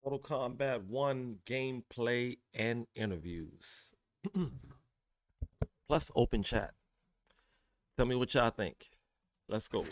Mortal Kombat 1 gameplay and interviews. Plus open chat. Tell me what y'all think. Let's go.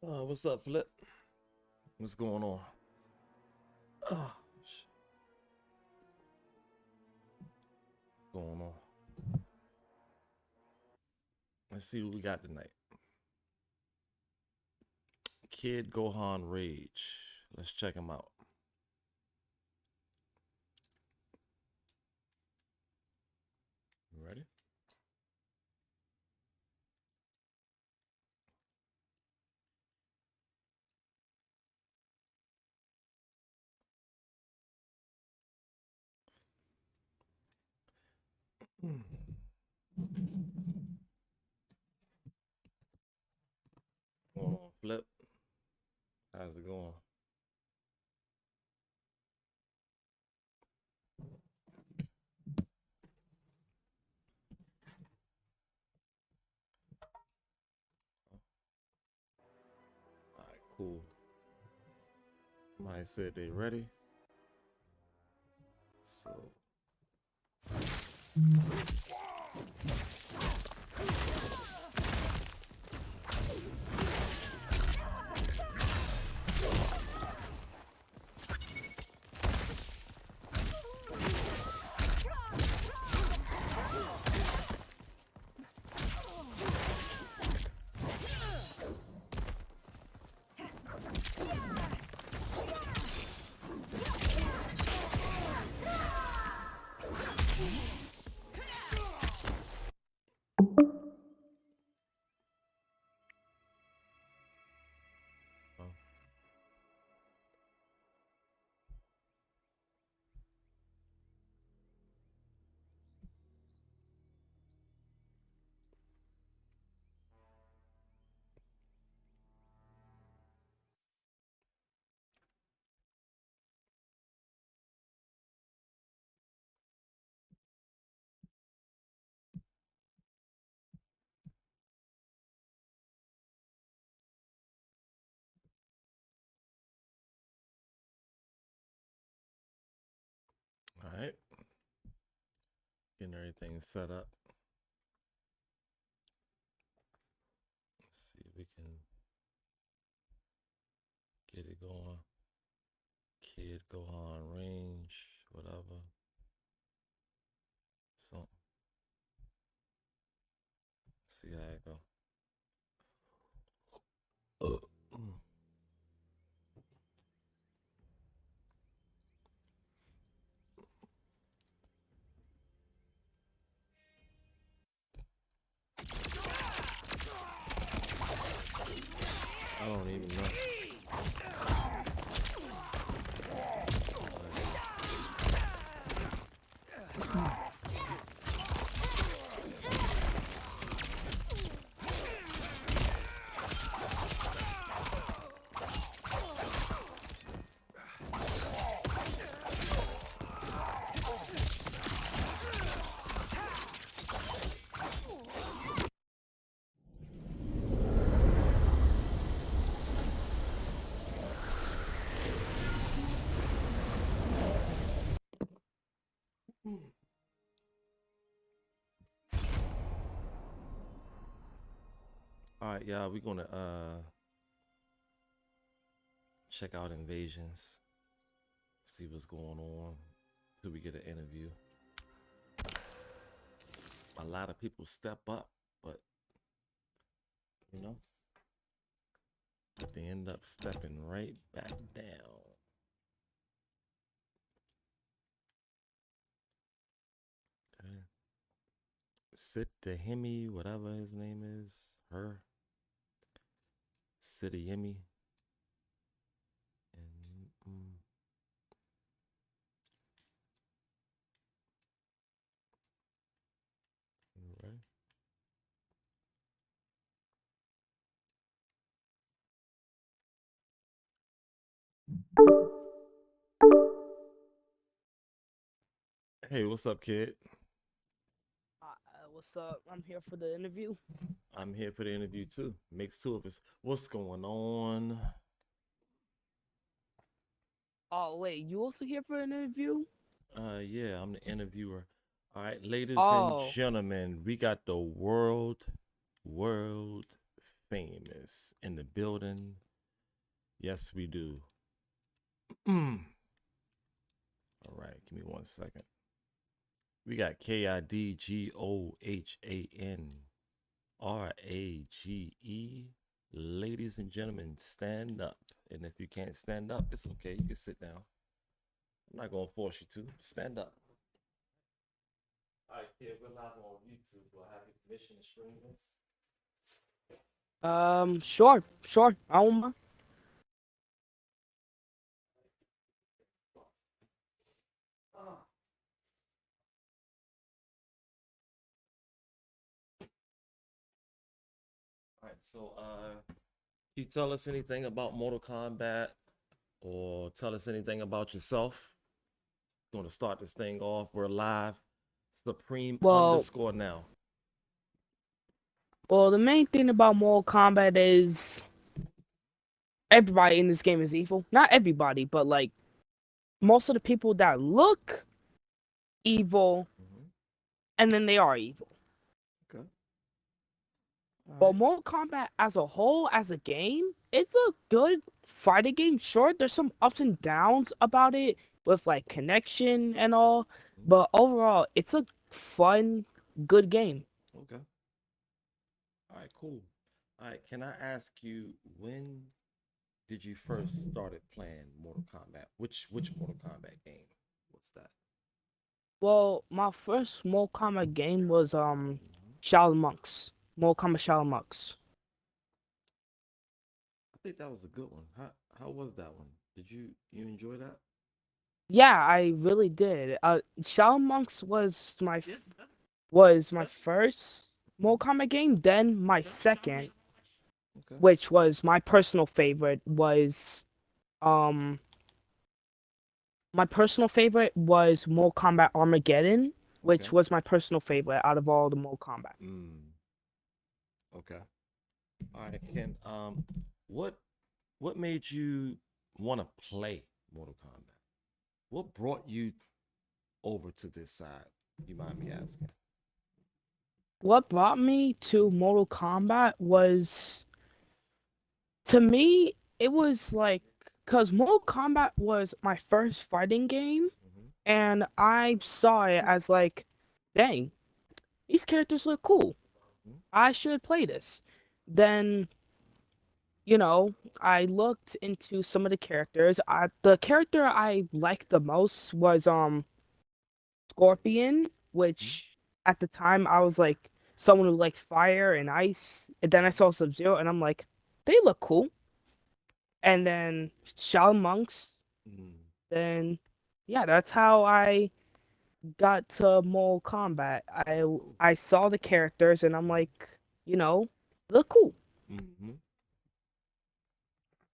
No. What's up, Flip? What's going on? Oh, what's going on? Let's see what we got tonight. Kid Gohan Rage. Let's check him out. You ready? What's going on, Flip? How's it going? Cool. Somebody said they ready. So. All right. Getting everything set up. Let's see if we can get it going. Kid Gohan range, whatever. So, see how it go. I don't even know. All right, y'all, we're gonna check out Invasions, see what's going on till we get an interview. A lot of people step up, but you know, but they end up stepping right back down. Okay. Sitahimi, whatever his name is, her. Sitahimi. And all right. Hey, what's up, kid? What's up? I'm here for the interview. I'm here for the interview too. Makes two of us. What's going on? Oh wait, you also here for an interview? Yeah, I'm the interviewer. All right, ladies and Oh, gentlemen, we got the world famous in the building. Yes, we do. All right, give me 1 second. We got KIDGOHANRAGE. Ladies and gentlemen, stand up. And if you can't stand up, it's okay. You can sit down. I'm not gonna force you to. Stand up. All right, kid, we're live on YouTube. Do I have your permission to stream this? sure. I don't mind. All right, so can you tell us anything about Mortal Kombat or tell us anything about yourself? Going to start this thing off. We're live. Supreme Well, underscore now. the main thing about Mortal Kombat is everybody in this game is evil. Not everybody, but like most of the people that look evil Mm-hmm. and then they are evil. Okay. All But right. Mortal Kombat as a whole, as a game, it's a good fighting game. Sure, there's some ups and downs about it with like connection and all, Mhm. but overall, it's a fun, good game. Okay. All right. Cool. All right. Can I ask you when did you first started playing Mortal Kombat? Which Mortal Kombat game was that? Well, my first Mortal Kombat game was Hmm. Shaolin Monks. Mortal Kombat Shaolin Monks. I think that was a good one. How was that one? Did you enjoy that? Yeah, I really did. Shaolin Monks was my first Mhm. Mortal Kombat game. Then my second, Okay. which was my personal favorite, was um Mortal Kombat Armageddon, Okay. which was my personal favorite out of all the Mortal Kombat. Mm. Okay. All right. Ken, what what made you want to play Mortal Kombat? What brought you over to this side? You mind me asking? What brought me to Mortal Kombat Yes. was, to me, it was like, because Mortal Kombat was my first fighting game, Mm-hmm. and I saw it as like, dang, these characters look cool. Mm-hmm. I should play this. Then, you know, I looked into some of the characters. The character I liked the most was Scorpion, which at the time I was like someone who likes fire and ice. And then I Mm-hmm. saw Sub-Zero and I'm like, they look cool. And then Shaolin Monks. Mm. Then yeah, that's how I got to Mortal Kombat. I Cool. I saw the characters and I'm like, you know, look cool. Mm-hmm.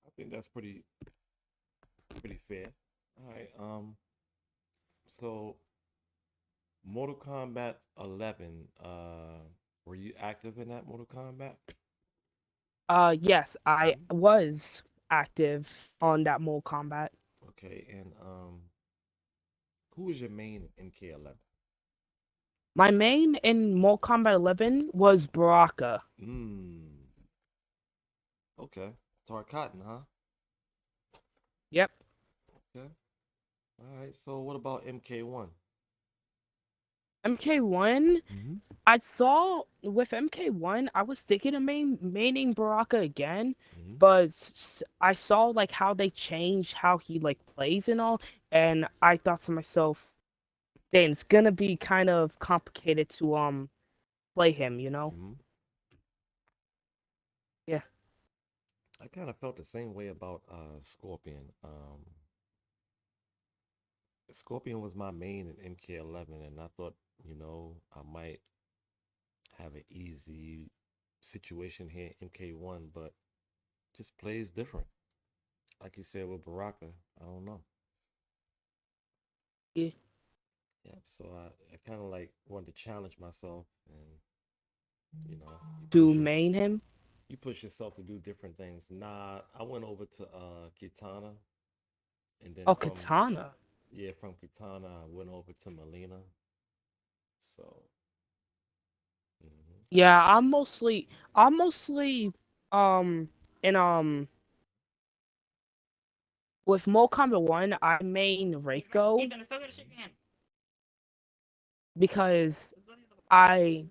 I think that's pretty fair. All right. So Mortal Kombat 11. Were you active in that Mortal Kombat? Yes, I Mhm. was active on that Mortal Kombat. Okay. And who is your main in MK11? My main in Mortal Kombat 11 was Baraka. Mm. Okay. Tarkatan, huh? Yep. Okay. All right. So what about MK1? MK1, Mm-hmm. I saw with MK1, I was thinking of maining Baraka again, Mm-hmm. but I saw like how they changed how he like plays and all, and I thought to myself, dang, it's gonna be kind of complicated to play him, you know? Mm-hmm. Yeah. I kind of felt the same way about Scorpion. Scorpion was my main in MK11, and I thought, I might have an easy situation here in MK1, but just plays different. Like you said with Baraka, I don't know. Yeah. Yeah, so I kind of like wanted to challenge myself, and To main him. you push yourself to do different things. Nah, I went over to Kitana, and then Oh, from Katana. yeah, from Kitana I went over to Melina. So, hmm Yeah, I'm mostly um in with Mortal Kombat 1, I main Reiko because I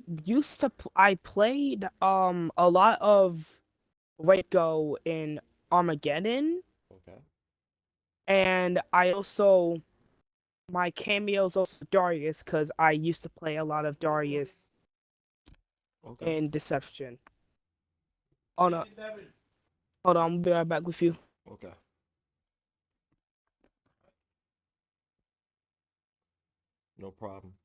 played a lot of Reiko in Armageddon, okay, and I also my cameos also Darius because I used to play a lot of Darius okay, in Deception. Oh no, hold on, I'll be right back with you. okay. No problem.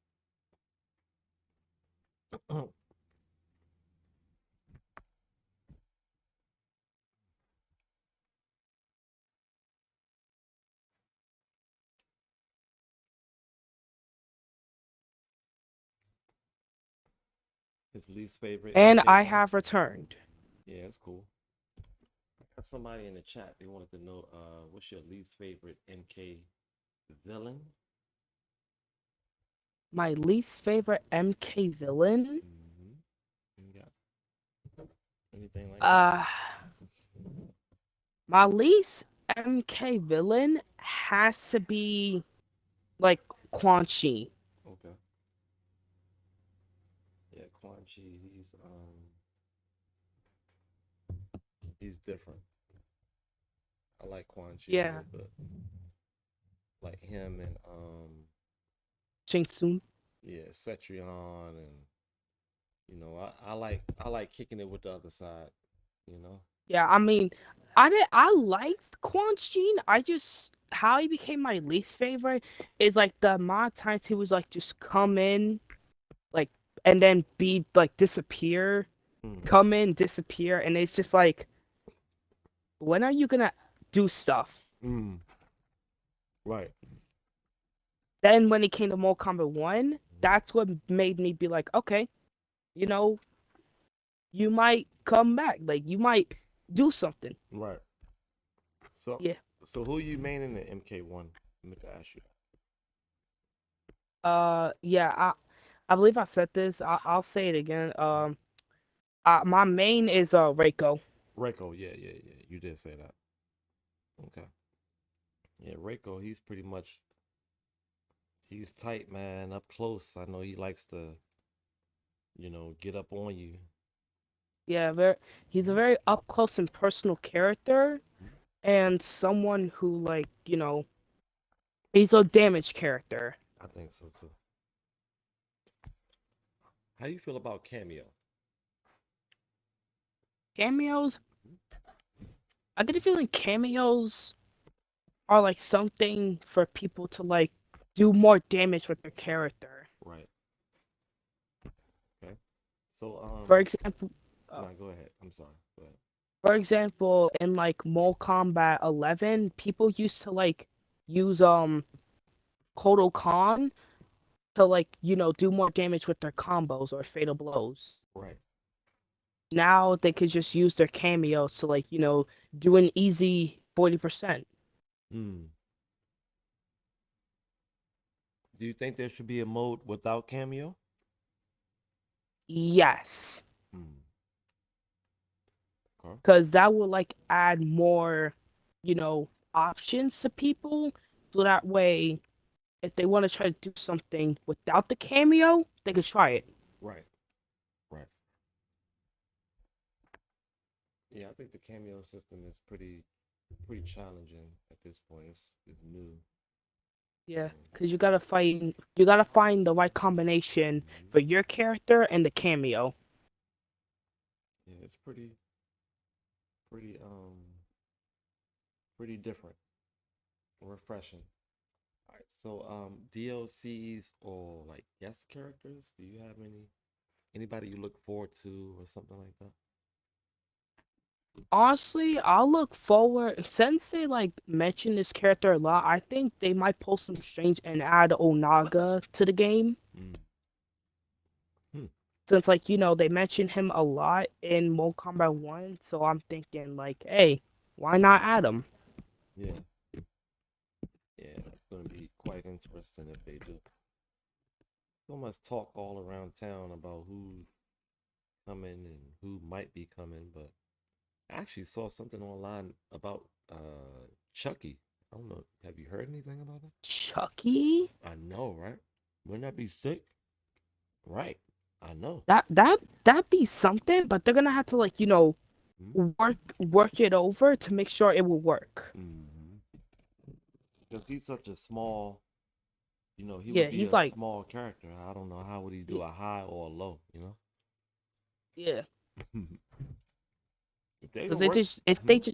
His least favorite And I MK1. have returned. Yeah, it's cool. Got somebody in the chat. They wanted to know what's your least favorite MK villain? My least favorite MK villain? Mm-hmm. You got anything like that? Uh, my least MK villain has to be like Quan Chi. Okay. Yeah, Quan Chi, he's different. I like Quan Chi a Yeah, little bit. Like him and Shang Tsung. yeah, Cetrion and I like kicking it with the other side, you know? Yeah, I mean, I liked Quan Chi. I just how he became my least favorite is like the amount of times he was like just come in like and then be like disappear, Mm, come in, disappear, and it's just like when are you gonna do stuff? mm, right. Then when it came to Mortal Kombat 1, that's what made me be like, okay, you know, you might come back, like you might do something. Right. So Yeah. so who you main in the MK1? I meant to ask you. Yeah, I believe I said this. I'll say it again. My main is Reiko. Reiko, yeah, yeah, yeah. You did say that. Okay. Yeah, Reiko, he's tight, man, up close. I know he likes to, get up on you. Yeah, he's a very up close and personal character and someone who like, he's a damage character. I think so too. How you feel about Cameo? Cameos, I get a feeling cameos are like something for people to like do more damage with their character. Right. Okay. So For example, uh, no, go ahead. I'm sorry. Go ahead. in like Mortal Kombat 11, people used to like use Kodo Khan to like, do more damage with their combos or fatal blows. Right. Now they could just use their cameos to like, do an easy 40%. Hmm. Do you think there should be a mode without Cameo? Yes, Hmm. Okay. because that would like add more, options to people. So that way, if they want to try to do something without the cameo, they could try it. Right. Right. Yeah, I think the Cameo system is pretty challenging at this point. It's new. Yeah, Um, because you gotta find the right combination mhm. for your character and the cameo. Yeah, it's pretty different, refreshing. All right. So DLCs or like guest characters, do you have anybody you look forward to or something like that? Honestly, I'll look forward since they like mention this character a lot. I think they might pull some strange and add Onaga to the game. Mm. Hmm. Since like they mention him a lot in Mortal Kombat 1, so I'm thinking like, hey, why not add him? Yeah. Yeah, that's gonna be quite interesting if they do. So much talk all around town about who's coming and who might be coming, but I actually saw something online about Chucky. I don't know. Have you heard anything about it? Chucky? I know, right? Wouldn't that be sick? Right. I know. That'd be something, but they're gonna have to like, work it over to make sure it will work. Mm-hmm. Because he's such a small, he Yeah, would be he's a like, small character. I don't know how would he do y- a high or a low, yeah, If they because can they work. just if they Mhm, just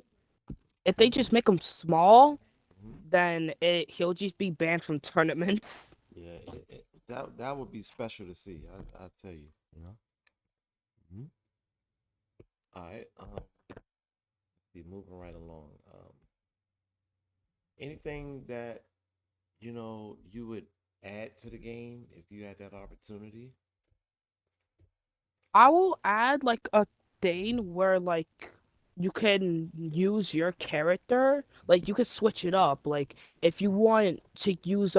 if they just make him small, mhm. then he'll just be banned from tournaments. Yeah, that would be special to see. I tell you, you know. Mhm. All right. Be moving right along. Anything that you would add to the game if you had that opportunity? I will add like a thing where like you can use your character, like you could switch it up. Like if you want to use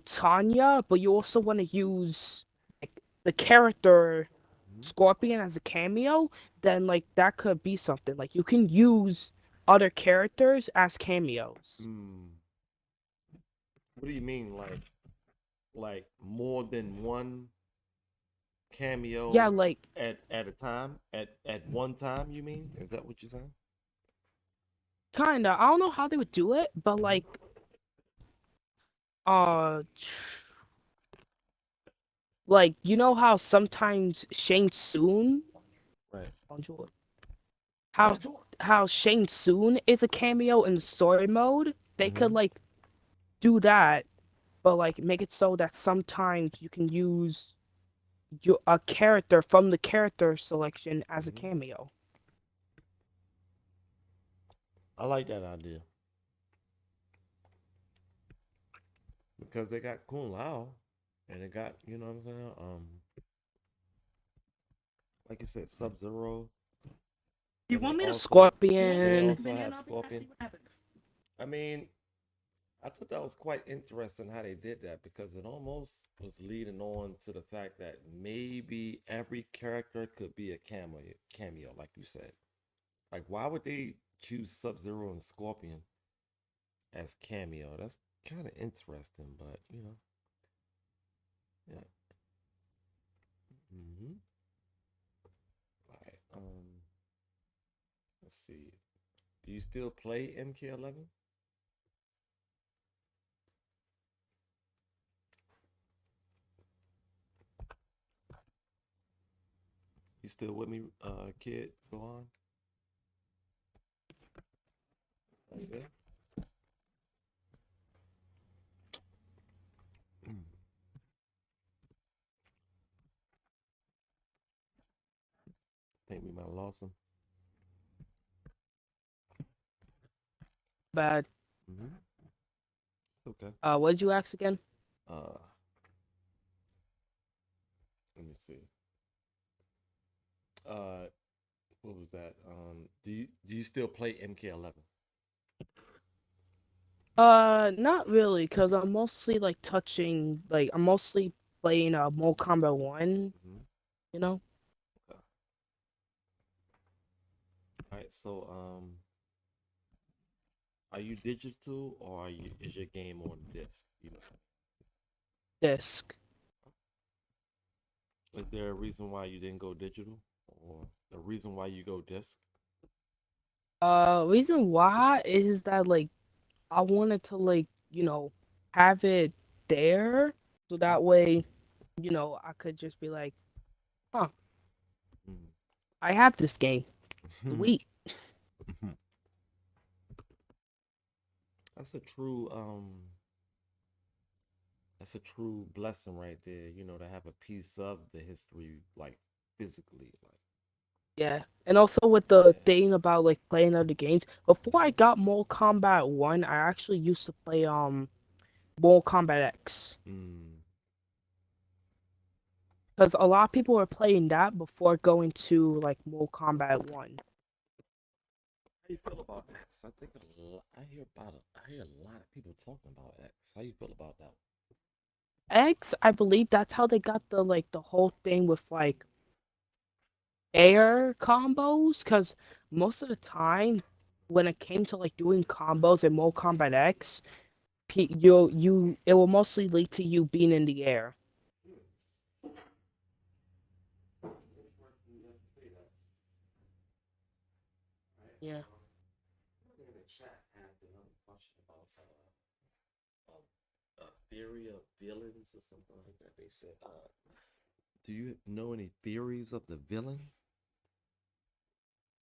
Tanya, but you also want to use like the character Mhm. Scorpion as a cameo, then like that could be something. Like you can use other characters as cameos. Mm. What do you mean, like more than one Yeah, cameo like at a time? At one time, you mean? Is that what you're saying? kinda. I don't know how they would do it, but Hmm. like uh like you know how sometimes Shang Tsung Right. how Shang Tsung is a cameo in the story mode, they could Hmm. like do that, but like make it so that sometimes you can use a character from the character selection as a Hmm. cameo. I like that idea because they got Kung Lao, and they got what I'm saying. Like you said, Sub Zero, You and want me to they Scorpion? also have Scorpion. I mean, I thought that was quite interesting how they did that because it almost was leading on to the fact that maybe every character could be a cameo, like you said. Like, why would they choose Sub Zero and Scorpion as cameo? That's kind of interesting, but yeah. Mm-hmm. All right. Let's see. Do you still play MK11? You still with me, kid? Go on. Okay. Mm. Think we might have lost him. But Mm-hmm. Okay. what did you ask again? Uh, Let me see. Uh, what was that? Do you still play MK11? Not really, cause I'm mostly like touching, like I'm mostly playing Mortal Kombat 1, Mm-hmm. you know? Okay. All right. So, are you digital or is your game on disc? Disc. Is there a reason why you didn't go digital, or the reason why you go disc? Reason why is that like I wanted to like, have it there so that way, I could just be like, huh, I have this game. Mm. Sweet. That's a true that's a true blessing right there. To have a piece of the history, like physically, like Yeah. And also with the yeah. thing about like playing other games, before I got Mortal Kombat 1, I actually used to play Mortal Kombat X. Mm. Because a lot of people were playing that before going to like Mortal Kombat 1. How you feel about X? I think I hear a lot of people talking about X. How you feel about that? X, I believe that's how they got the whole thing with like air combos. Because most of the time, when it came to like doing combos in Mortal Kombat X, it will mostly lead to you being in the air. Yeah. In the chat asked another question about theory of villains or something like that. They said, "Do you know any theories of the villain?"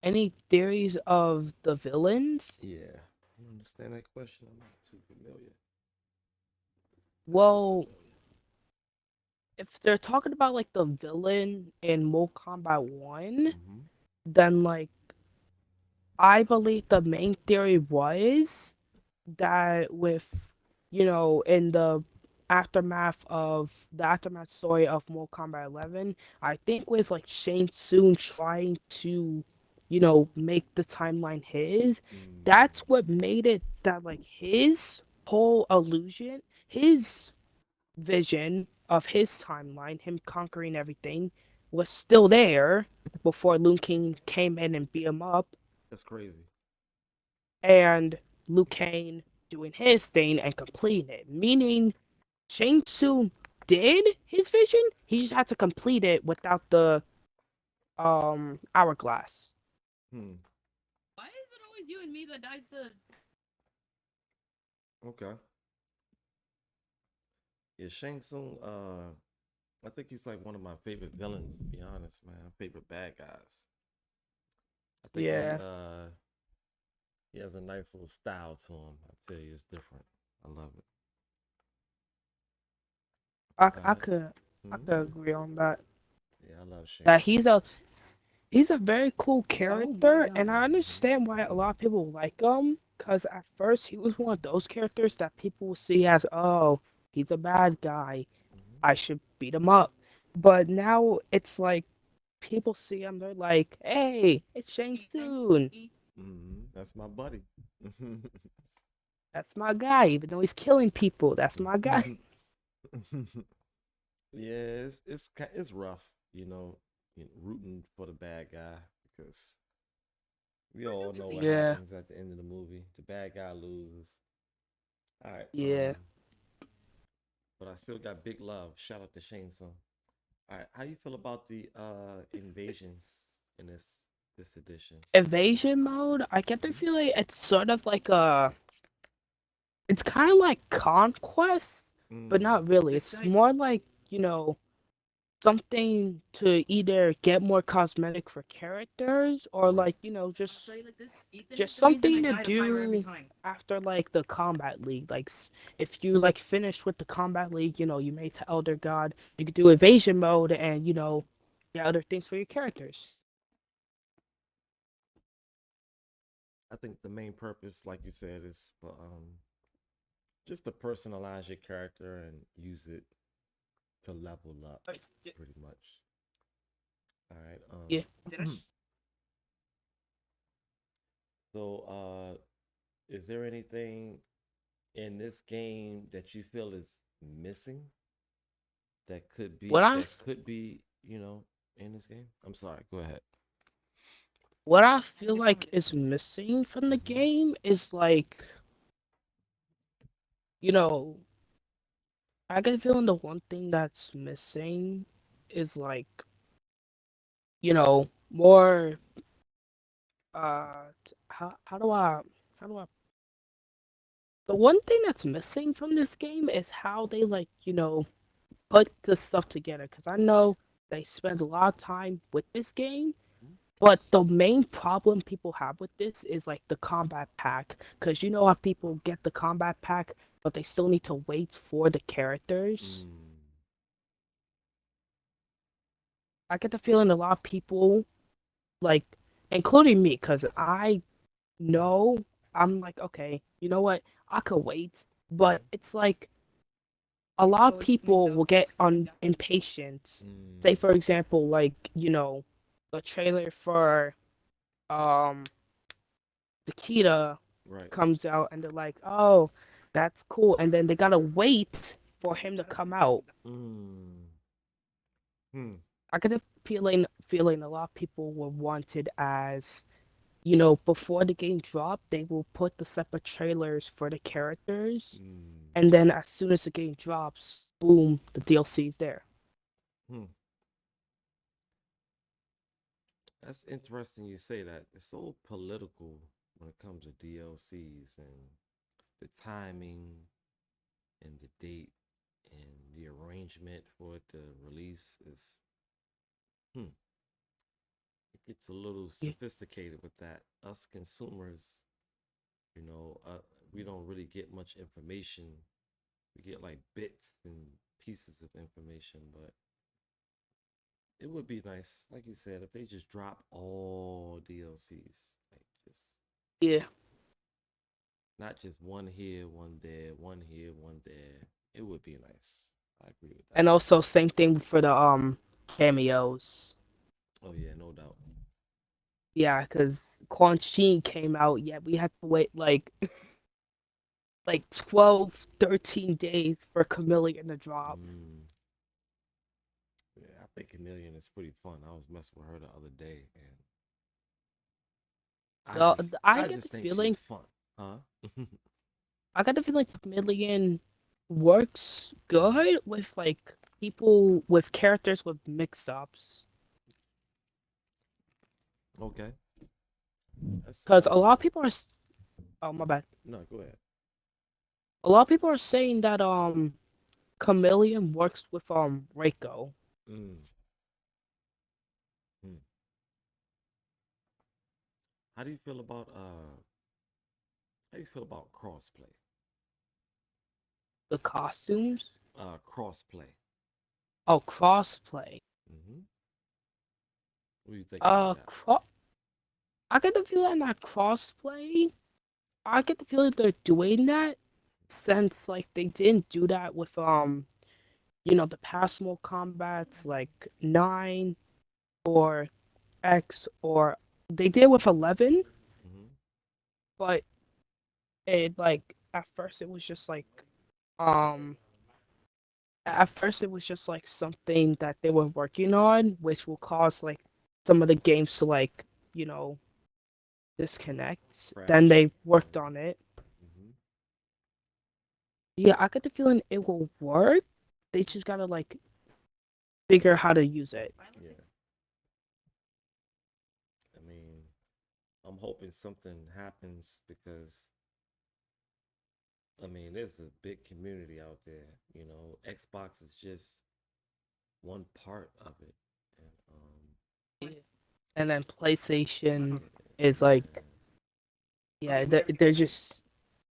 Any theories of the villains? Yeah, you understand that question? I'm not too familiar. Not too Well, familiar. if they're talking about like the villain in Mortal Kombat 1, Mm-hmm. then like I believe the main theory was that with in the aftermath story of Mortal Kombat 11. I think with like Shang Tsung trying to, make the timeline his, Mm, that's what made it that like his whole illusion, his vision of his timeline, him conquering everything, was still there before Liu Kang came in and beat him up, that's crazy. and Liu Kang doing his thing and completing it. Meaning Shang Tsung did his vision, he just had to complete it without the hourglass. Hmm. Why is it always you and me that dies the? Okay. Yeah, Shang Tsung. I think he's like one of my favorite villains. To be honest, man, favorite bad guys. I think Yeah, he has a nice little style to him. I tell you, it's different. I love it. I, All I right. could I Hmm. could agree on that. Yeah, I love Shang That Tsung. he's a very cool Oh my character, and god. I understand why a Hmm. lot of people like him. Cause at first he was one of those characters that people will see as, oh, he's a bad guy, Hmm. I should beat him up. But now it's like people see him, they're like, hey, it's Shang Tsung. That's my buddy. That's my guy, even though he's killing people. That's my guy. Yeah, it's rough, rooting for the bad guy because we all know what Yeah, happens at the end of the movie. The bad guy loses. All right, yeah. but I still got big love. Shout out to Shane Song. All right, how you feel about the invasions in this edition? Evasion mode, I get the Hmm. feeling it's sort of like it's kind of like conquest, but Mm, not really. This It's guy. more like, something to either get more cosmetic for characters or right. like, I'll just tell you like this, Ethan is just the reason I something to die to pyro every do time. after like the combat league. Like if you like finish with the combat league, you made to Elder God, you could do evasion mode and get other things for your characters. I think the main purpose, like you said, is for just to personalize your character and use it to level up, Wait, pretty much. All right. Yeah. did I? So, is there anything in this game that you feel is missing that could What be I that could be, in this game? I'm sorry. Go ahead. what I feel like is missing from the Hmm. game is like, you know, I get the feeling the one thing that's missing is like, more how do I the one thing that's missing from this game is how they like, put this stuff together, because I know they spend a lot of time with this game, but the main problem people have with this is like the combat pack, because you know how people get the combat pack, but they still need to wait for the characters. Mm, I get the feeling a lot of people, like, including me, because I know I'm like, okay, you know what? I could wait, but mm, it's like a lot of Always make people will get notes. impatient. Say mm. for example, like, the trailer for um Takeda Right. comes out and they're like, oh, that's cool, and then they gotta wait for him to come out. Mm. Hmm. I get a feeling a lot of people were wanted as, before the game dropped, they will put the separate trailers for the characters, Mm. and then as soon as the game drops, boom, the DLC's there. Hmm. That's interesting you say that. It's so political when it comes to DLCs and the timing and the date and the arrangement for it to release is hmm, it gets a little Yeah, sophisticated with that. Us consumers, you know, uh, we don't really get much information. We get like bits and pieces of information, but it would be nice, like you said, if they just drop all DLCs, like just yeah, not just one here, one there, one here, one there. It would be nice. I agree with that. And also same thing for the cameos. Oh yeah, no doubt. Yeah, because Quan Chi came out, yeah, we had to wait like 12, 13 days for Chameleon to drop. Mm, yeah, I think Chameleon is pretty fun. I was messing with her the other day, and I I get the just think feeling she's fun, huh? I got the feeling Chameleon works good with like people with characters with mix ups. Okay, that's Because a yeah. lot of people are oh my bad. No, go ahead. A lot of people are saying that Chameleon works with Reiko. Mm, mm. How do you feel about How do you feel about crossplay? The costumes. Crossplay. Oh, crossplay. Mm-hmm. What do you think about Uh, that? cro- I get the feeling that crossplay. I get the feeling they're doing that since like they didn't do that with the past Mortal Kombats like 9 or X, or they did with 11, Mm-hmm. but it like um at first it was just like something that they were working on, which will cause like some of the games to like you know disconnect. Then Crash. they worked on it. Mm-hmm. Yeah, I get the feeling it will work. They just gotta like figure how to use it. Yeah. I mean, I'm hoping something happens because I mean, there's a big community out there. You know, Xbox is just one part of it, and And then PlayStation yeah, is like, yeah, they're just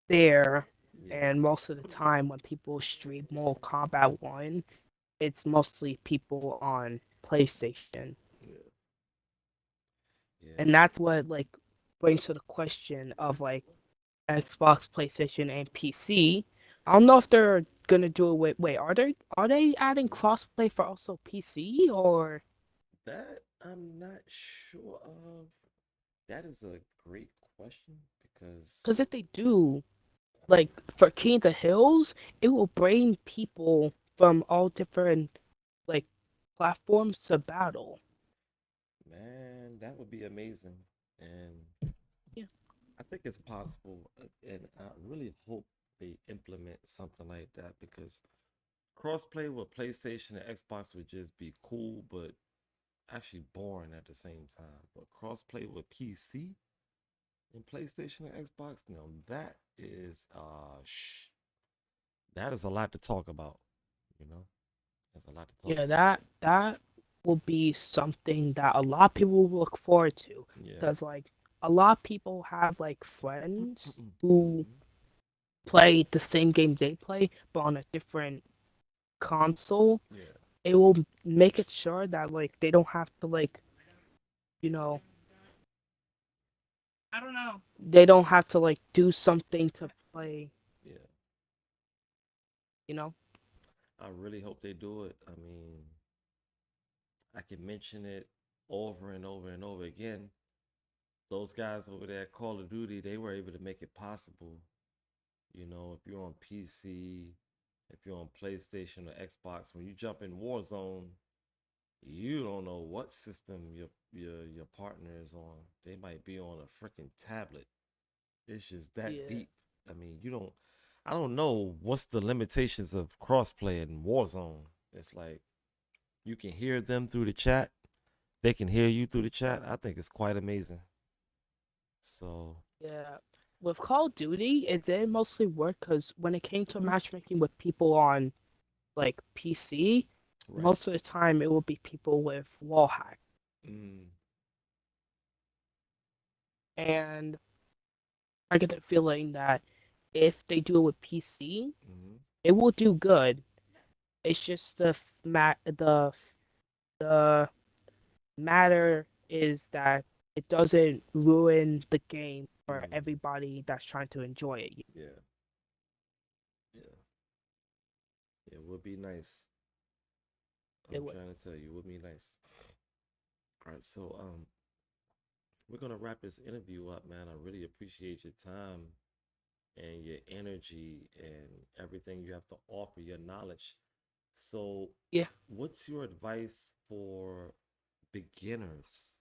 there. yeah, And most of the time when people stream Mortal Kombat 1, it's mostly people on PlayStation. yeah, yeah, And that's what like brings to the question of like Xbox, PlayStation, and PC. I don't know if they're gonna do it with wait, are they adding crossplay for also PC or that I'm not sure of. That is a great question because because if they do, like for King of the Hills, it will bring people from all different like platforms to battle. man, that would be amazing, and Yeah. I think it's possible, and I really hope they implement something like that because crossplay with PlayStation and Xbox would just be cool, but actually boring at the same time. But crossplay with PC and PlayStation and Xbox, now that is a lot to talk about. You know, that's a lot to talk Yeah, about. that will be something that a lot of people will look forward to Yeah. because like a lot of people have like friends who Hmm. play the same game they play but on a different console. Yeah. It will make it sure that like they don't have to like you know I don't know. they don't have to like do something to play. Yeah. You know. I really hope they do it. I mean, I can mention it over and over and over again. Those guys over there at Call of Duty, they were able to make it possible. You know, if you're on PC, if you're on PlayStation or Xbox, when you jump in Warzone, you don't know what system your partner is on. They might be on a freaking tablet. It's just that Yeah. deep. I mean, I don't know what's the limitations of crossplay in Warzone. It's like you can hear them through the chat. They can hear you through the chat. I think it's quite amazing. So, Yeah. With Call of Duty, it did mostly work because when it came to matchmaking with people on like PC, right. most of the time it will be people with wall hack. Mm, And I get the feeling that if they do it with PC, mm, it will do good. It's just the matter is that it doesn't ruin the game for mm, everybody that's trying to enjoy it. yeah, yeah. It would be nice. It I'm would. trying to tell you, it would be nice. All right, so we're gonna wrap this interview up, man. I really appreciate your time and your energy and everything you have to offer, your knowledge. So, Yeah. what's your advice for beginners?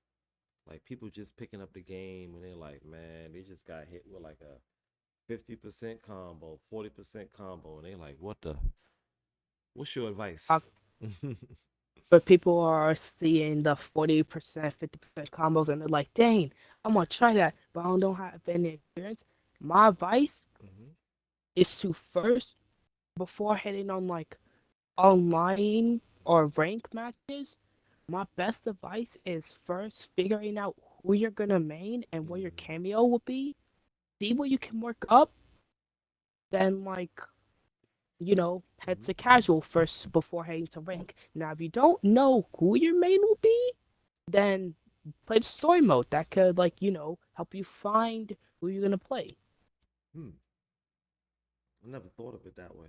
Like people just picking up the game and they're like, man, they just got hit with like a 50% combo, 40% combo, and they like, what the? What's your Uh, advice? but people are seeing the 40%, 50% combos, and they're like, dang, I'm gonna try that, but I don't have any experience. My advice Hmm. is to first, before heading on like online or rank matches, my best advice is first figuring out who you're gonna main and what your Hmm. cameo will be. See what you can work up, then head Hmm. to casual first before heading to rank. Now, if you don't know who your main will be, then play the story mode. That could help you find who you're gonna play. Hmm. I never thought of it that way.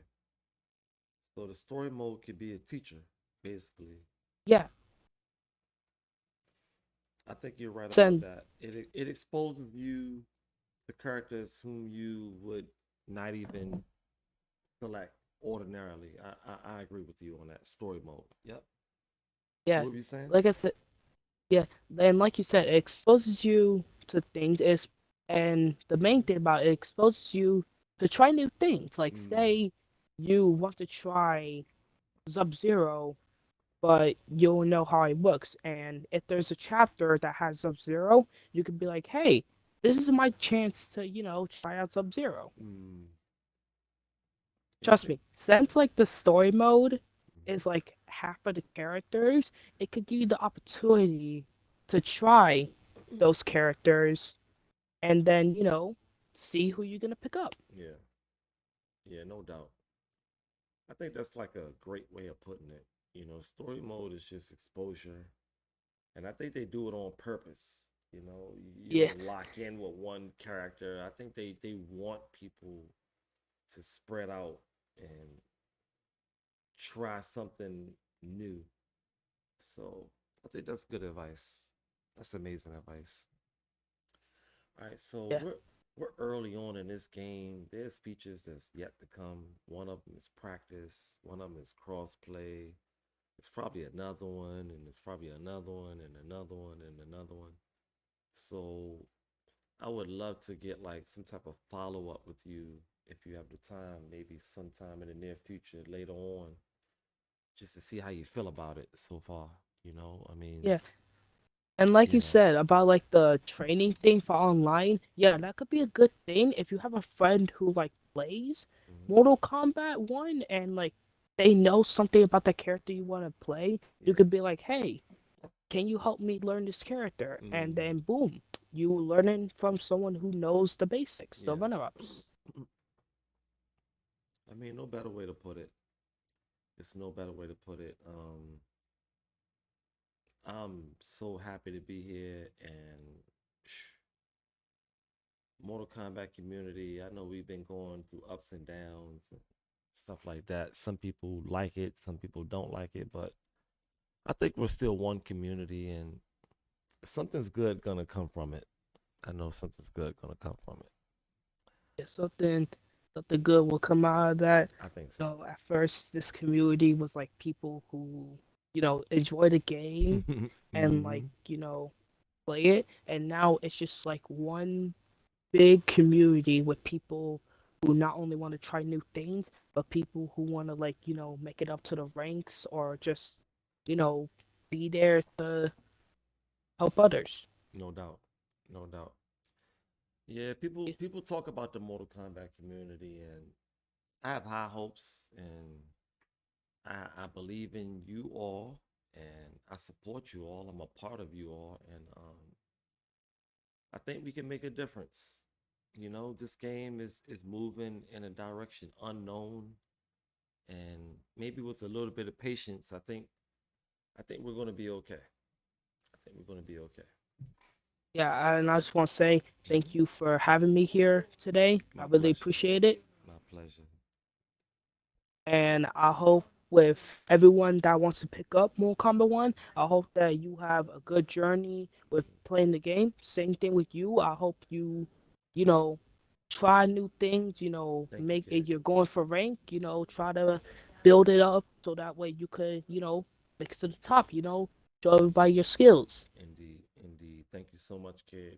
So the story mode could be a teacher, basically. Yeah, I think you're right about send that. It exposes you to characters whom you would not even select ordinarily. I agree with you on that story mode. Yep. So yeah. what were you saying? Like I said, yeah. And like you said, it exposes you to things. And the main thing about it exposes you to try new things. Like Mm, say you want to try Sub Zero, but you'll know how it works. And if there's a chapter that has Sub Zero, you could be like, hey, this is my chance to, try out Sub Zero. mm. Yeah, I Trust think. me, since like the story mode Mhm. is like half of the characters, it could give you the opportunity to try those characters and then, see who you're gonna pick up. Yeah, yeah, no doubt. I think that's like a great way of putting it. Story mode is just exposure, and I think they do it on purpose. You Yeah, don't lock in with one character. I think they want people to spread out and try something new. So I think that's good advice. That's amazing advice. All right, so yeah, we're early on in this game. There's features that's yet to come. One of them is practice. One of them is crossplay. It's probably another one, and it's probably another one, and another one, and another one. So I would love to get like some type of follow up with you if you have the time, maybe sometime in the near future later on, just to see how you feel about it so far. I mean, yeah. And like you yeah. said about like the training thing for online, yeah, that could be a good thing if you have a friend who like plays Hmm. Mortal Kombat 1 and like they know something about the character you want to play. You Yeah. could be like, "Hey, can you help me learn this character?" And Mm, then boom, you learning from someone who knows the basics, the yeah. runner-ups. I mean, no better way to put it. It's no better way to put it. I'm so happy to be here and Mortal Kombat community. I know we've been going through ups and downs and stuff like that. Some people like it, some people don't like it, but I think we're still one community and something's good gonna come from it. I know something's good gonna come from it. Yeah, something good will come out of that. I think so. At first, this community was like people who, enjoy the game and Hmm. play it, and now it's just like one big community with people who not only want to try new things, but people who want to like make it up to the ranks or just you know be there to help others. No doubt. No doubt. Yeah, people talk about the Mortal Kombat community and I have high hopes and I believe in you all and I support you all. I'm a part of you all and I think we can make a difference. This game is moving in a direction unknown and maybe with a little bit of patience, I think we're going to be okay. I think we're going to be okay. Yeah, and I just want to say thank you for having me here today. I My really pleasure. appreciate it. My pleasure. And I hope with everyone that wants to pick up Mortal Kombat 1, I hope that you have a good journey with playing the game. Same thing with you. I hope you know, try new things, Thank you, make kid. it you're going for rank, try to build it up so that way you could, make it to the top, show everybody your skills. Indeed, indeed. Thank you so much, kid.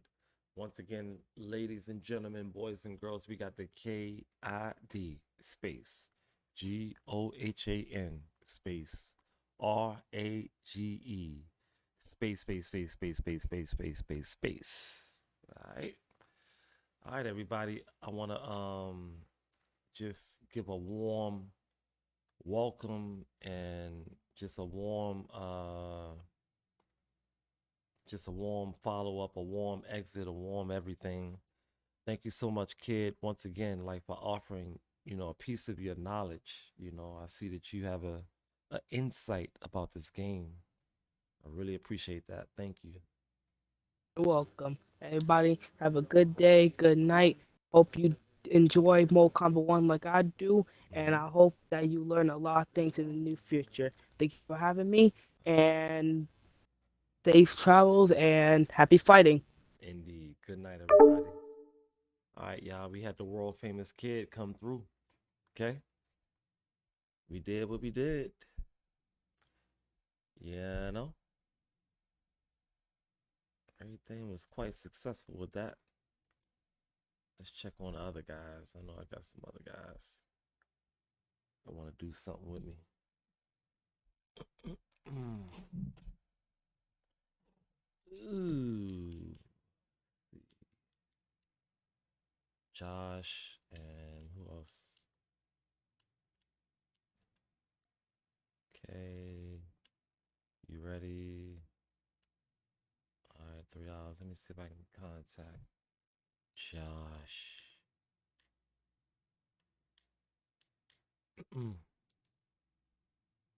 Once again, ladies and gentlemen, boys and girls, we got the KID space GOHAN space RAGE space. All right. All right, everybody. I want to just give a warm welcome and just a warm follow up, a warm exit, a warm everything. Thank you so much, kid, once again, like for offering, a piece of your knowledge. I see that you have a insight about this game. I really appreciate that. Thank you. You're welcome. Everybody have a good day, good night. Hope you enjoy Mortal Kombat 1 like I do, and Hmm. I hope that you learn a lot of things in the new future. Thank you for having me, and safe travels and happy fighting. Indeed. Good night, everybody. All right, y'all. We had the world famous kid come through. Okay. We did what we did. Yeah, everything was quite successful with that. Let's check on the other guys. I know I got some other guys that want to do something with me. Ooh. Josh and who else? Okay. You ready? All right, 3 hours. Let me see if I can contact Josh.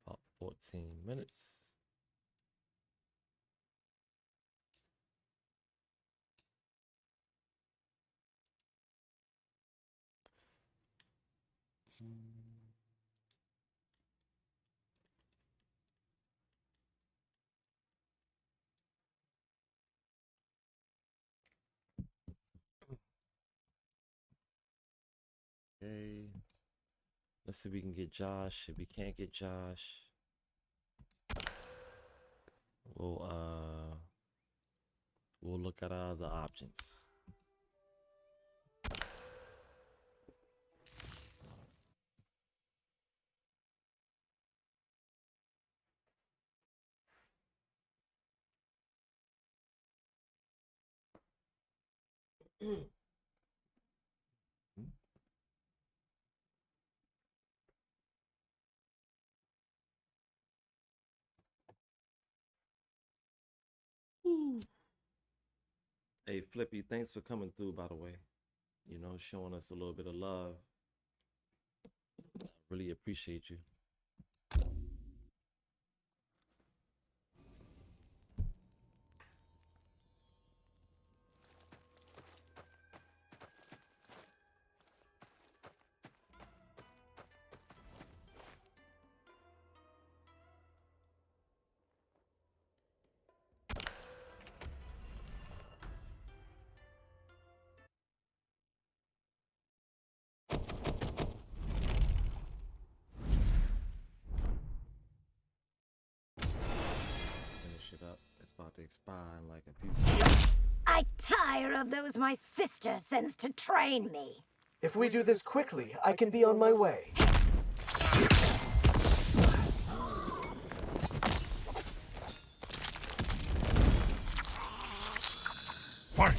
About 14 minutes. Okay. Let's see if we can get Josh. If we can't get Josh, we'll uh we'll look at our other options. Hey Flippy, thanks for coming through by the way. Showing us a little bit of love. Really appreciate you. Finish it up. It's about to expire in like a few seconds. I tire of those my sister sends to train me. If we do this quickly, I can be on my way. Fight!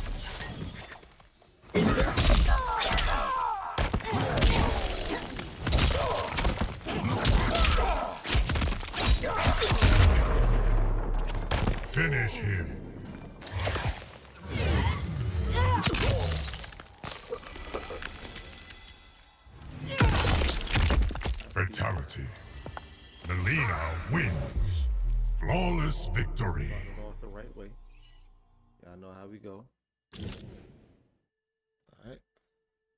Finish him. Fatality. Melina wins. Flawless victory. Started off the right way. Y'all know how we go. All right.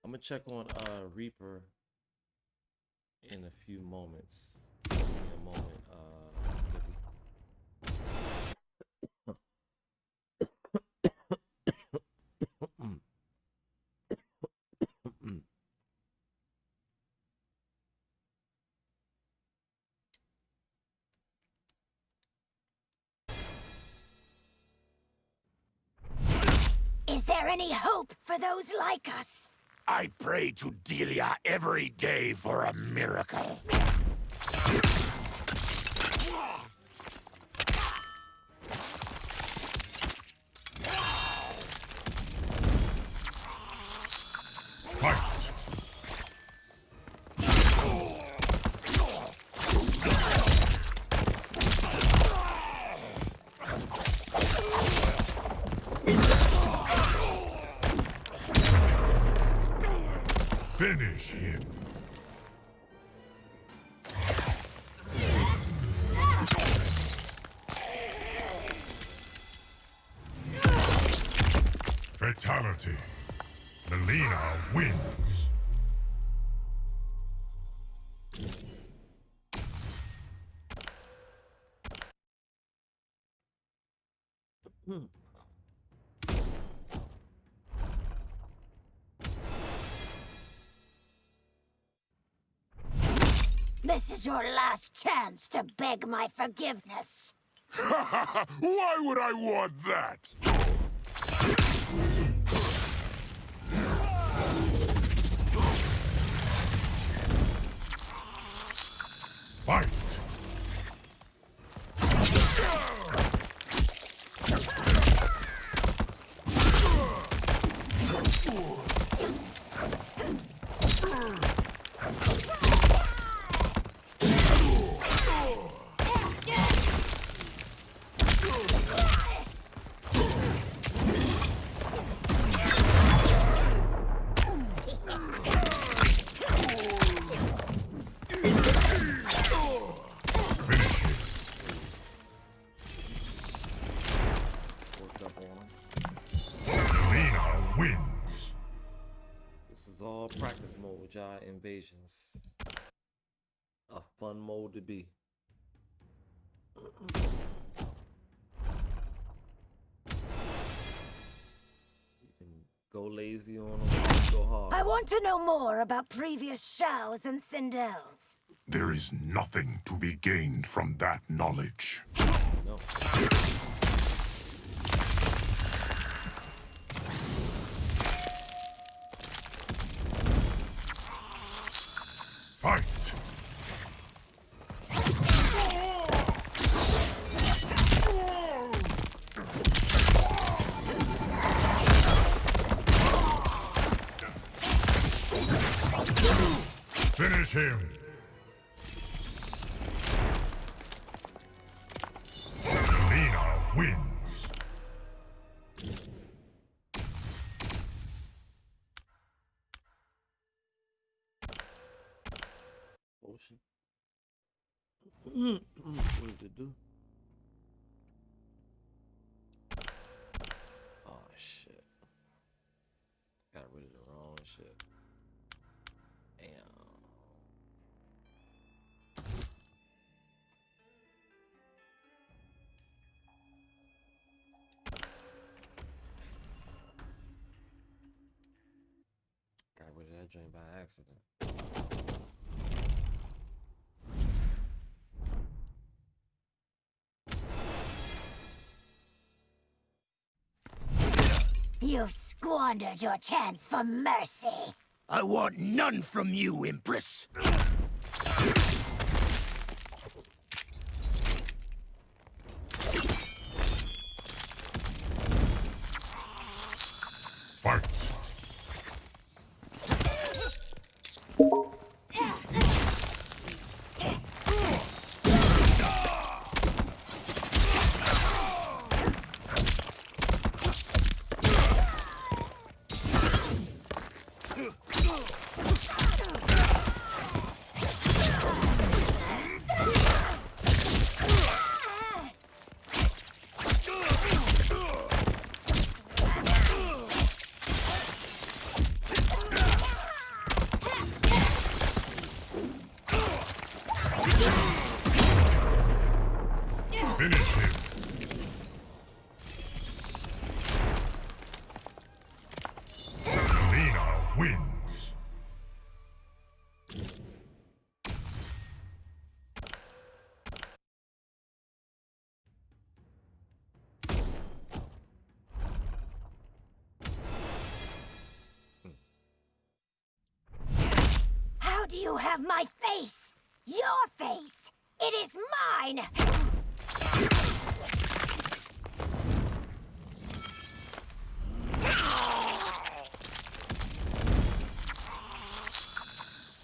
I'm gonna check on Reaper in a few moments. Give me a moment, Libby. Is there any hope for those like us? I pray to Delia every day for a miracle. Fight! Finish him. Fatality. Melina wins. This is your last chance to beg my forgiveness. Why would I want that? Fight! Finish him. Worked up on him. Melina wins. This is all practice mode, y'all. Invasions. A fun mode to be. You can go lazy on them, you can go hard. I on want to know more about previous Shaos and Sindels. There is nothing to be gained from that knowledge. them. No. Fight! Finish him! Melina wins. Potion. What does it do? Oh shit. Got rid of the wrong shit. Damn. Got rid of that joint by accident. You've squandered your chance for mercy. I want none from you, Empress. Fight! wins. How do you have my face? Your face! It is mine!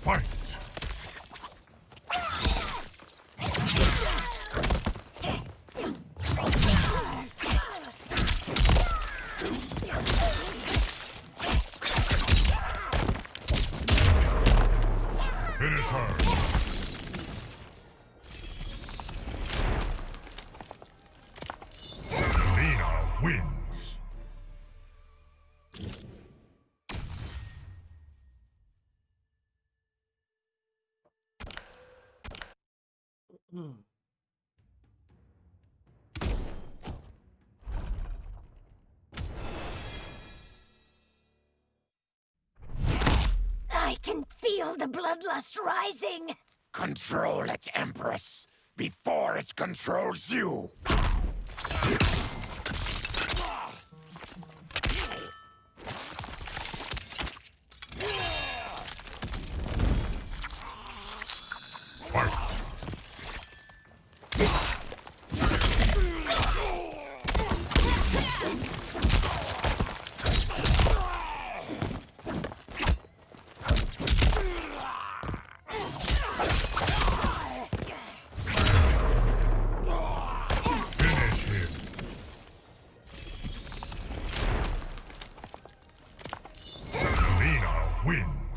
Fight! Finish her. Lena wins. I can feel the bloodlust rising! Control it, Empress, before it controls you. Fight! Finish him. Lena wins.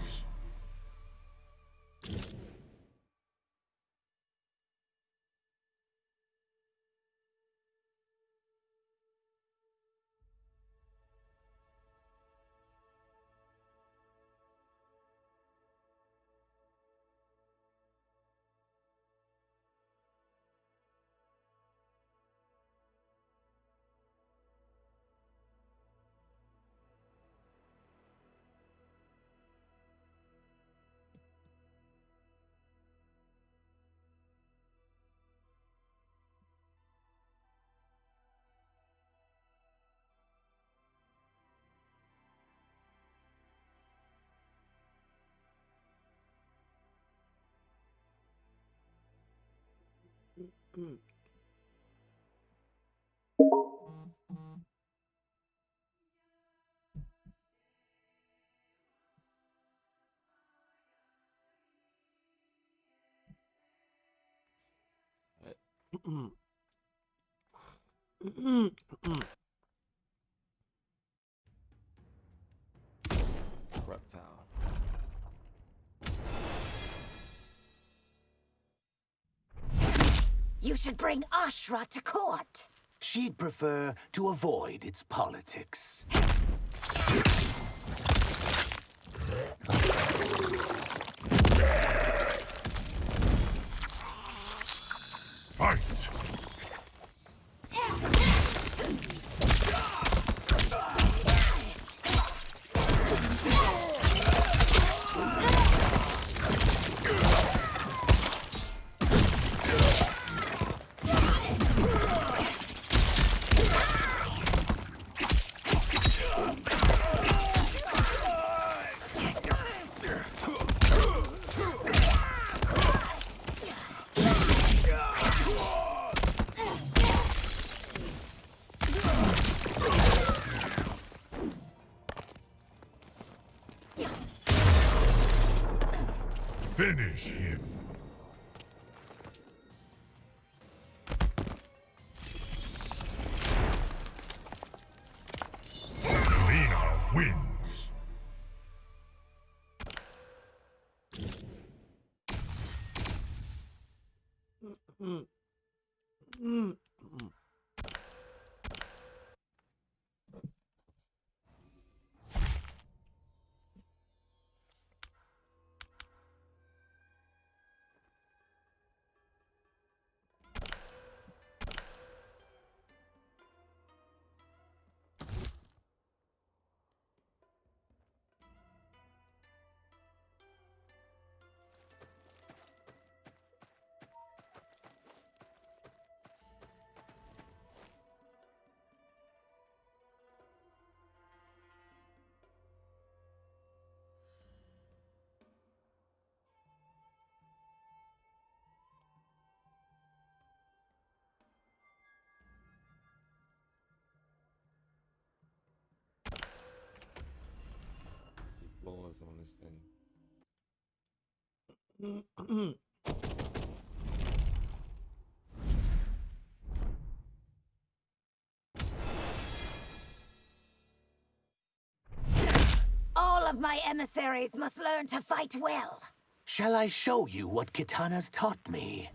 Reptile. You should bring Ashra to court. She'd prefer to avoid its politics. Fight! Finish him. Lena wins. colors on this thing. All of my emissaries must learn to fight well. Shall I show you what Kitana's taught me?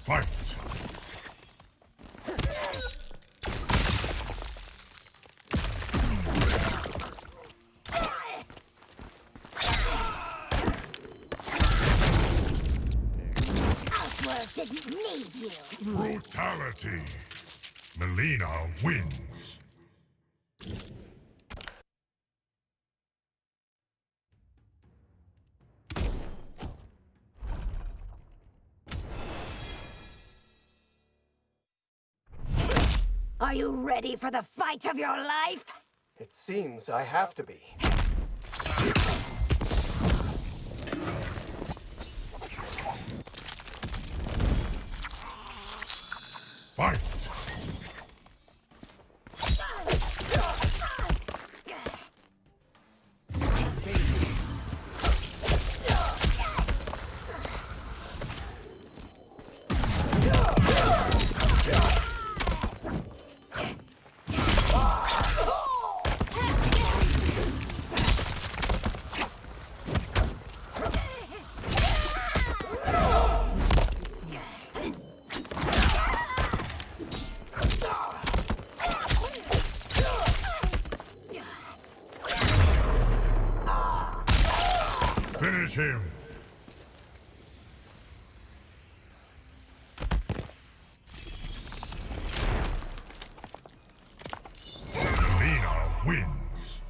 Fight! Outworld didn't need you. Brutality! Melina wins. Are you ready for the fight of your life? It seems I have to be. Fight! Finish him! Melina wins.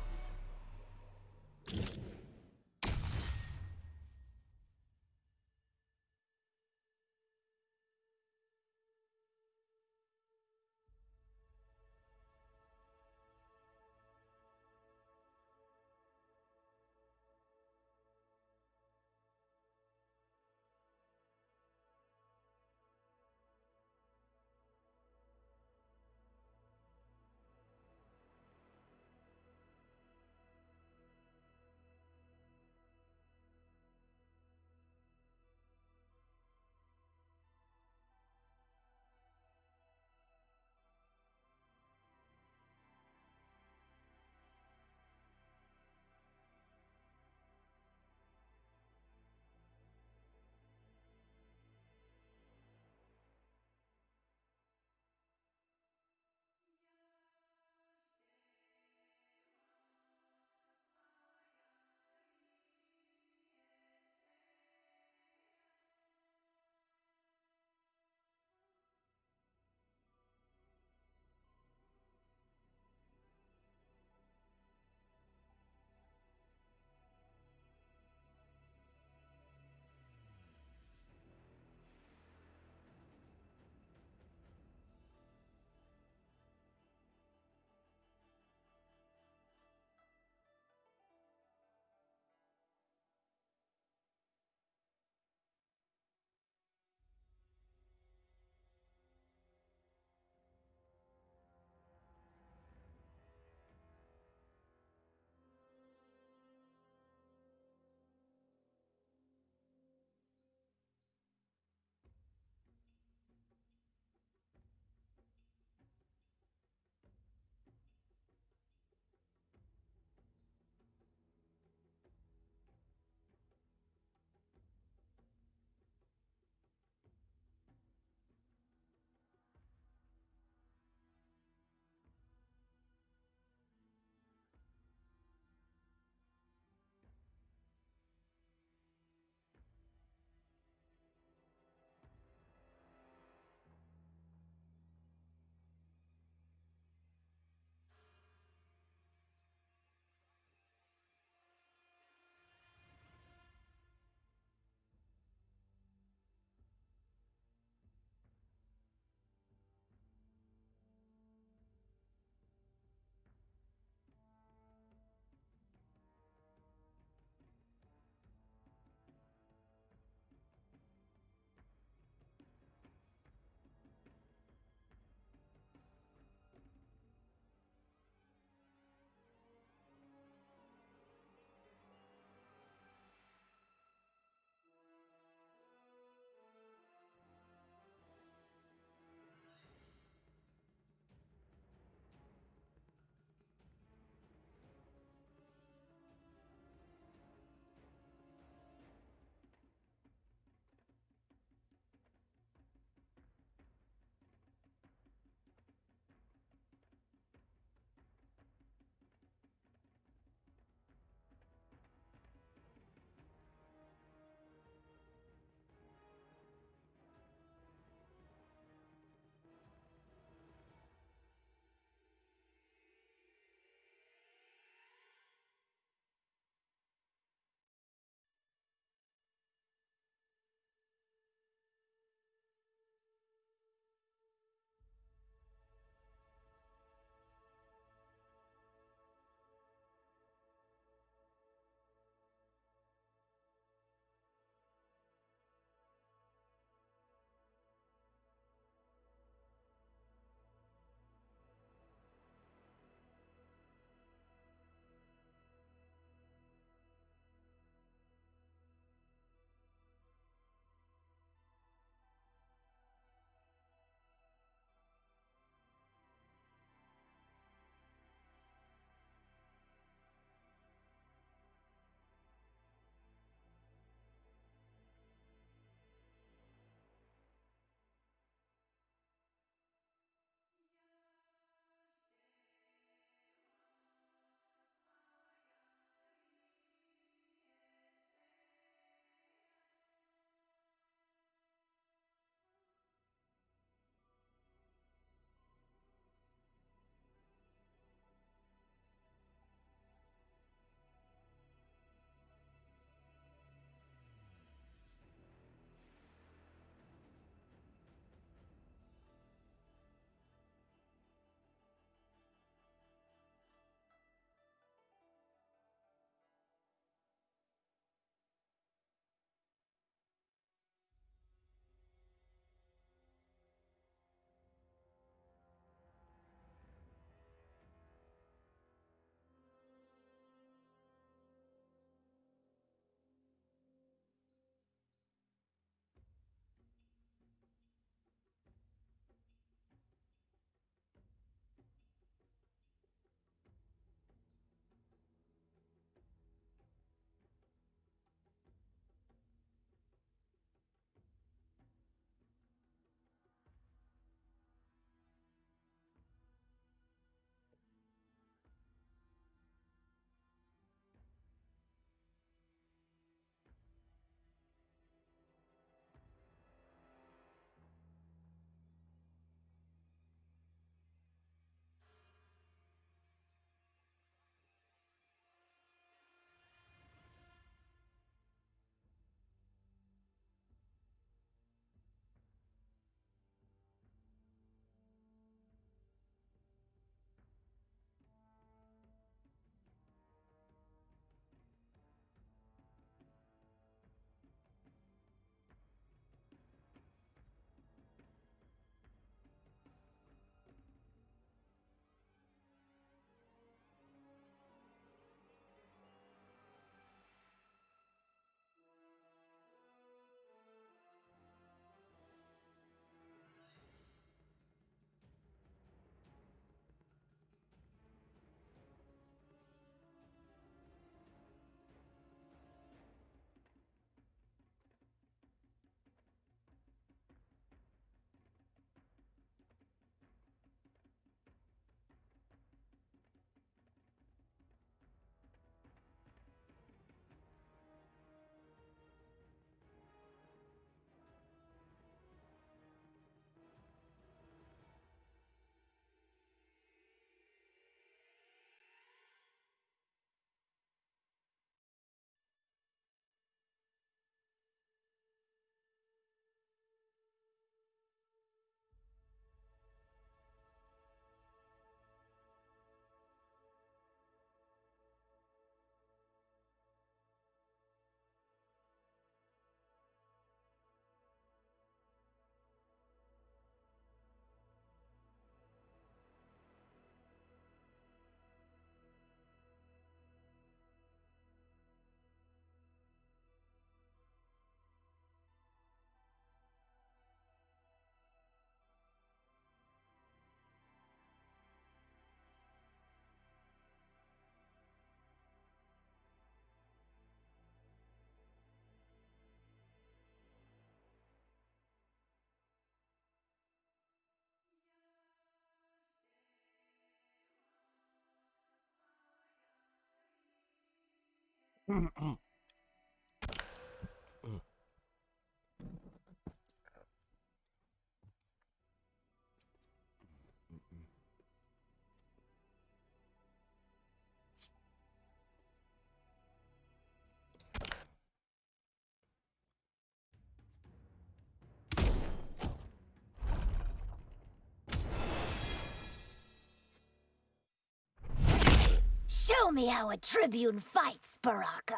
Show me how a Tribune fights, Baraka.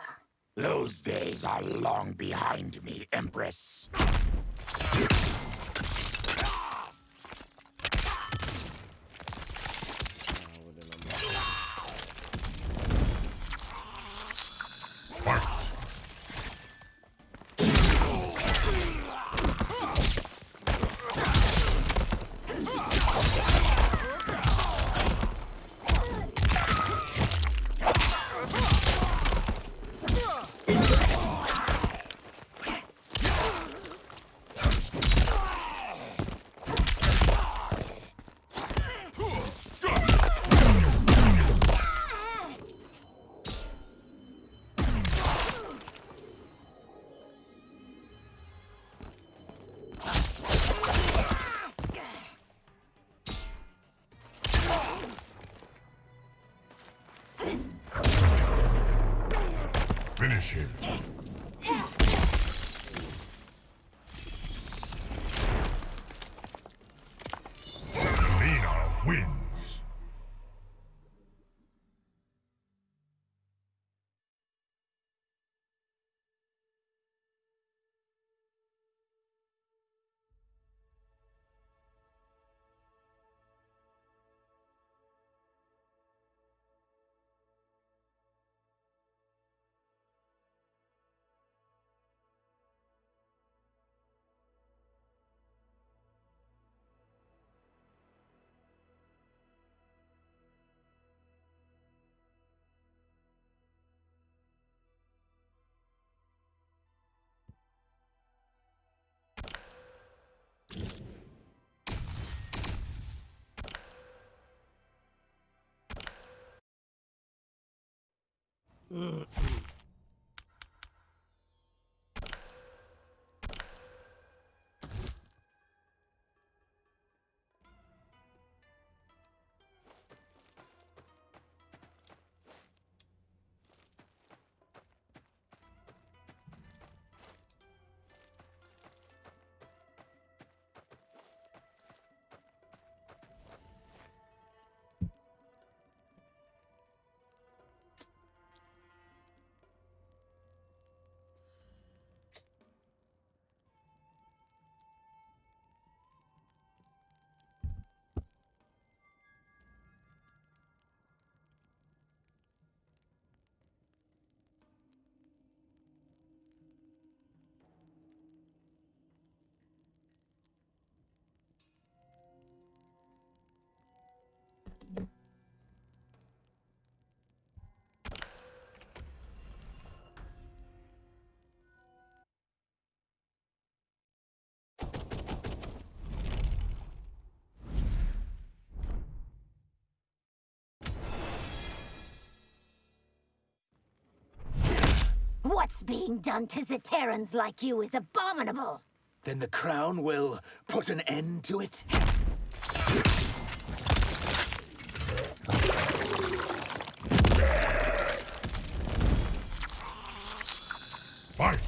Those days are long behind me, Empress. Fight! Finish him. Lena wins. What's being done to Zeterans like you is abominable. Then the crown will put an end to it? Fight!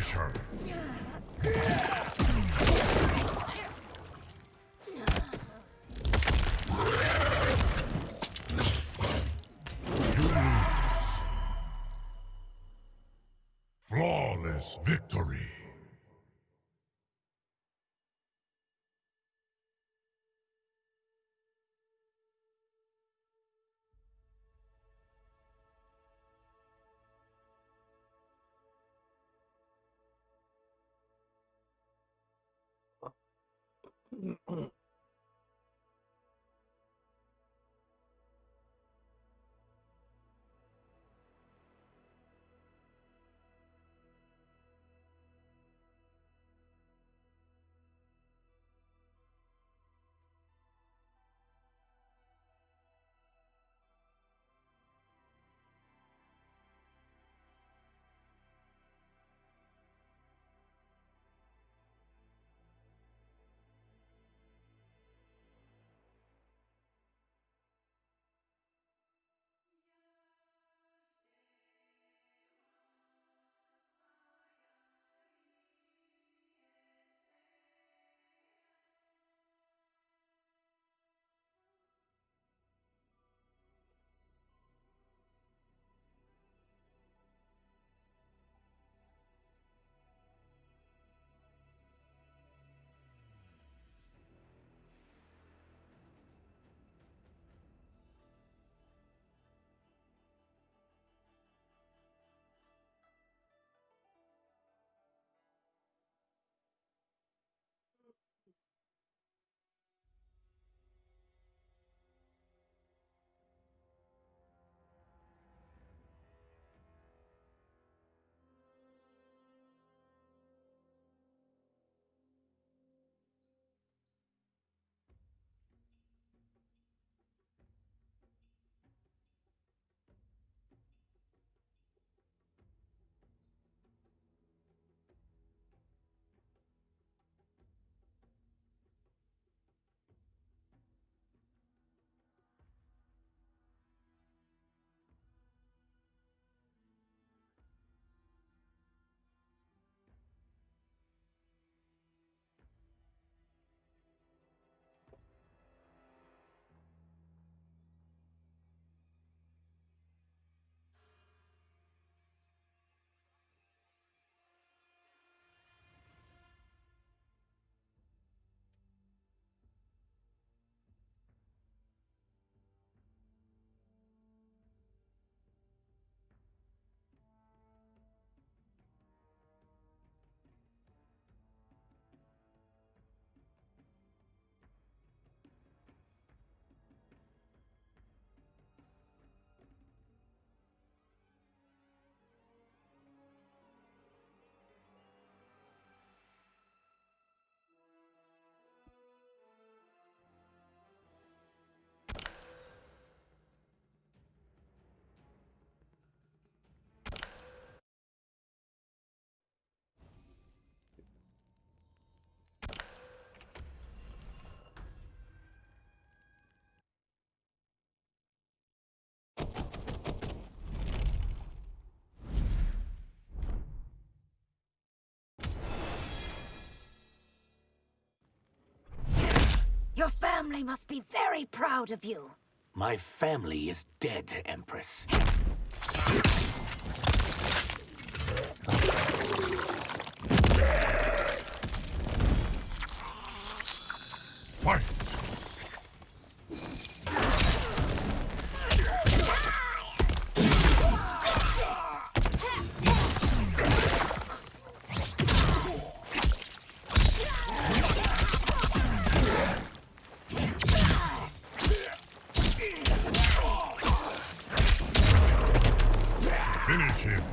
turn. You lose. Flawless victory. Your family must be very proud of you. My family is dead, Empress. Fight! Finish him.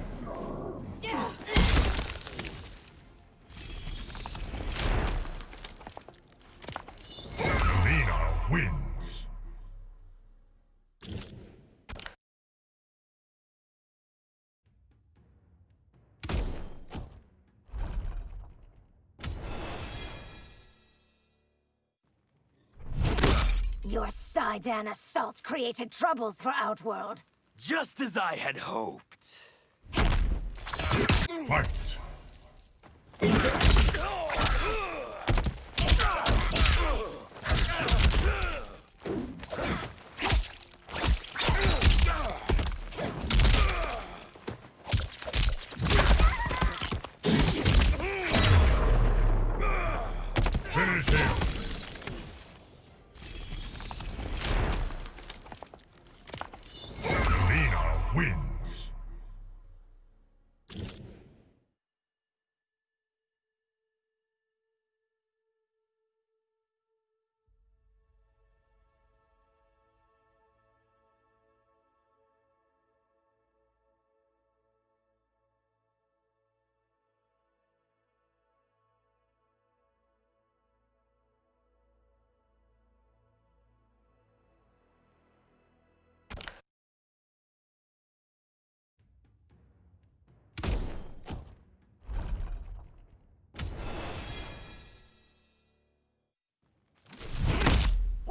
Lena wins. Your Sidon assault created troubles for Outworld. Just as I had hoped. Fight!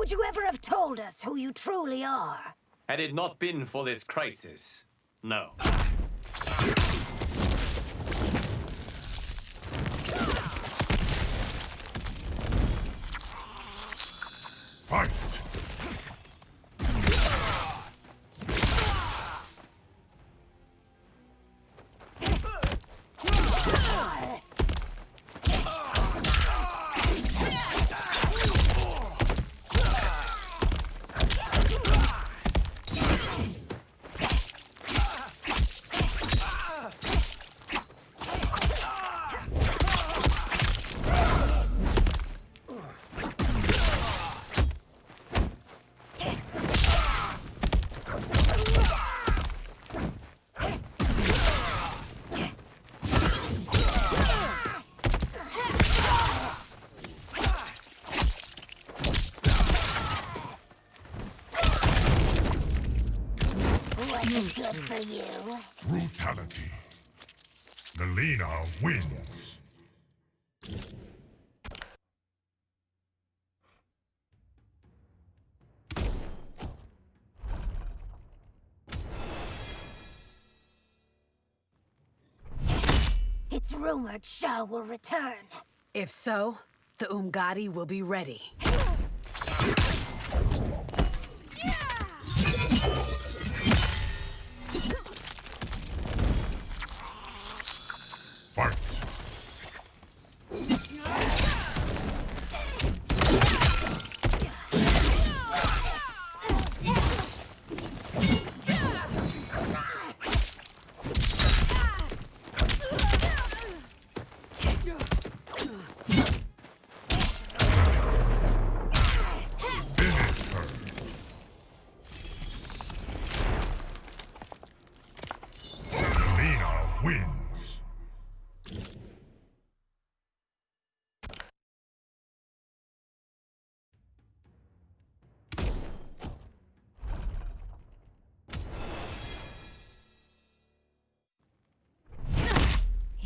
would you ever have told us who you truly are? Had it not been for this crisis, no. Fight! Wasn't good for you. Brutality. Melina wins. It's rumored Shao will return. If so, the Umgadi will be ready. Fight! Finish her. Melina wins.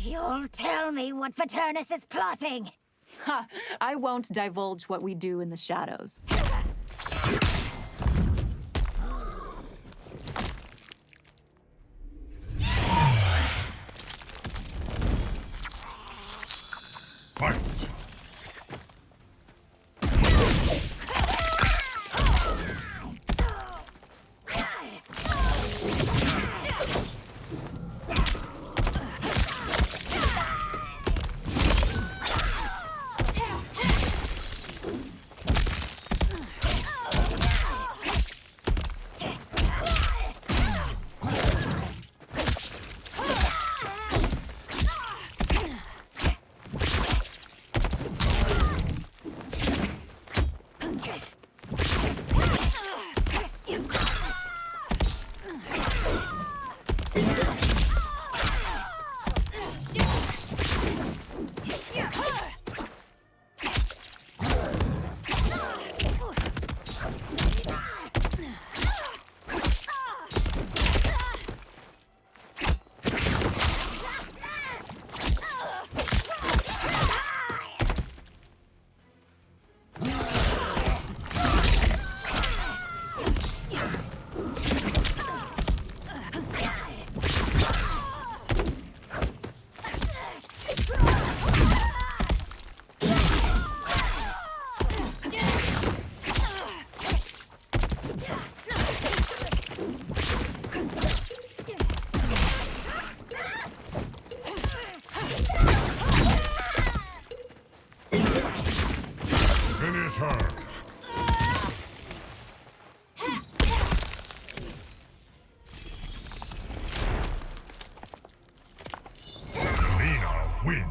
You'll tell me what Paternus is plotting. Ha! I won't divulge what we do in the shadows. Fight! Finish her. Melina wins.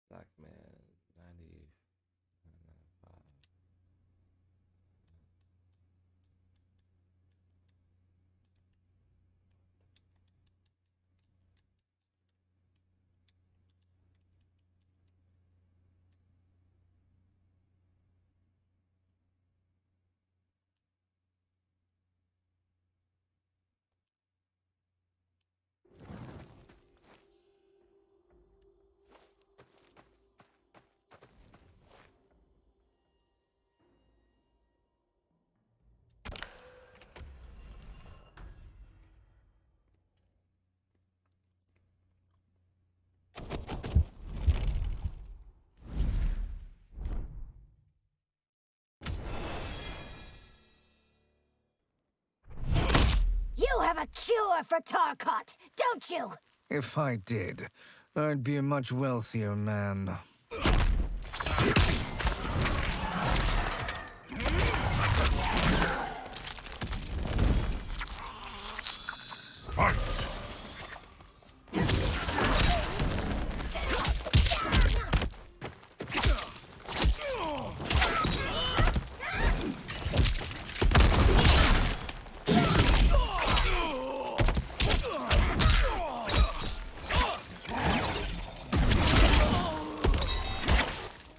Black man, 90. You have a cure for Tarkot, don't you? If I did, I'd be a much wealthier man. Fight!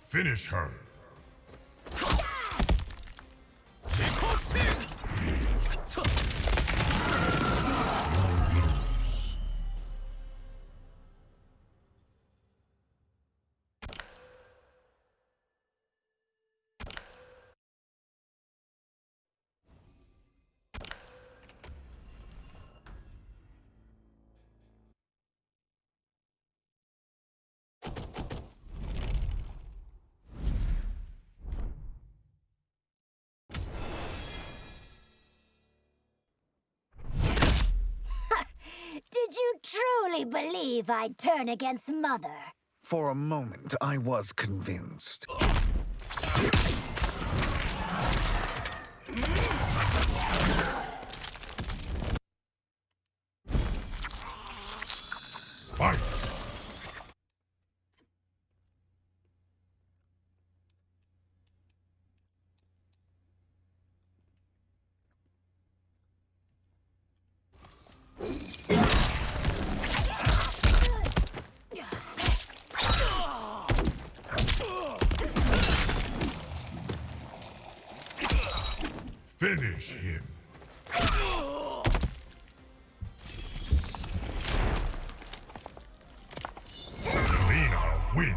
Finish her. Did you truly believe I'd turn against Mother? For a moment, I was convinced. Fight! Finish him. Lena wins.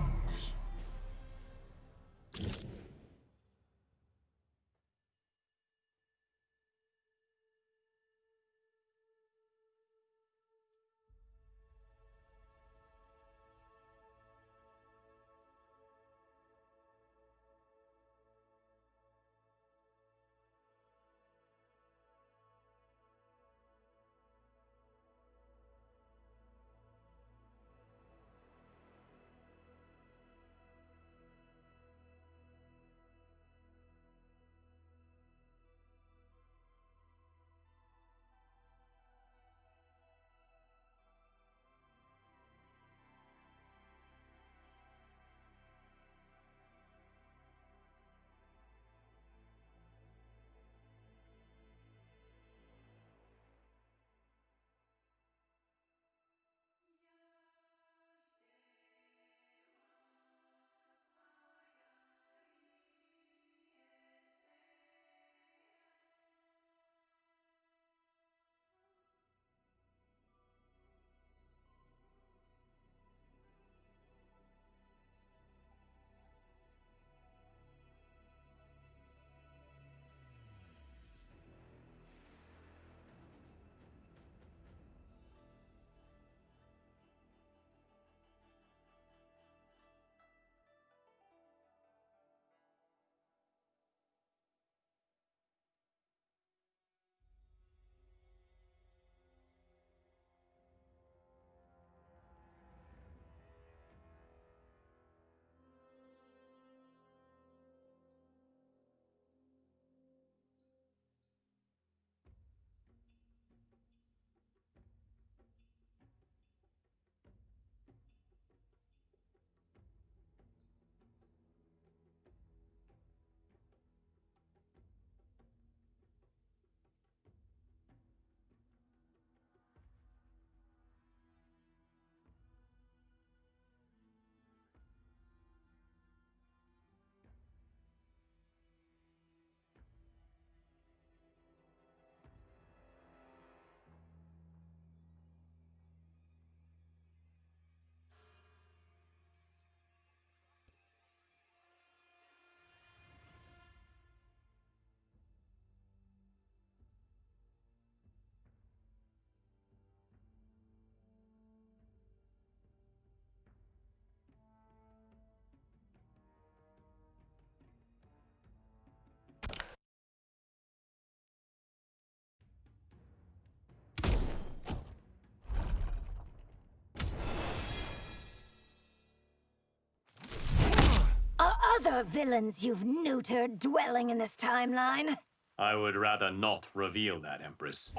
other villains you've neutered dwelling in this timeline? I would rather not reveal that, Empress.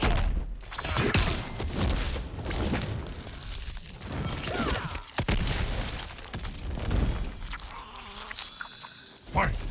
Fight!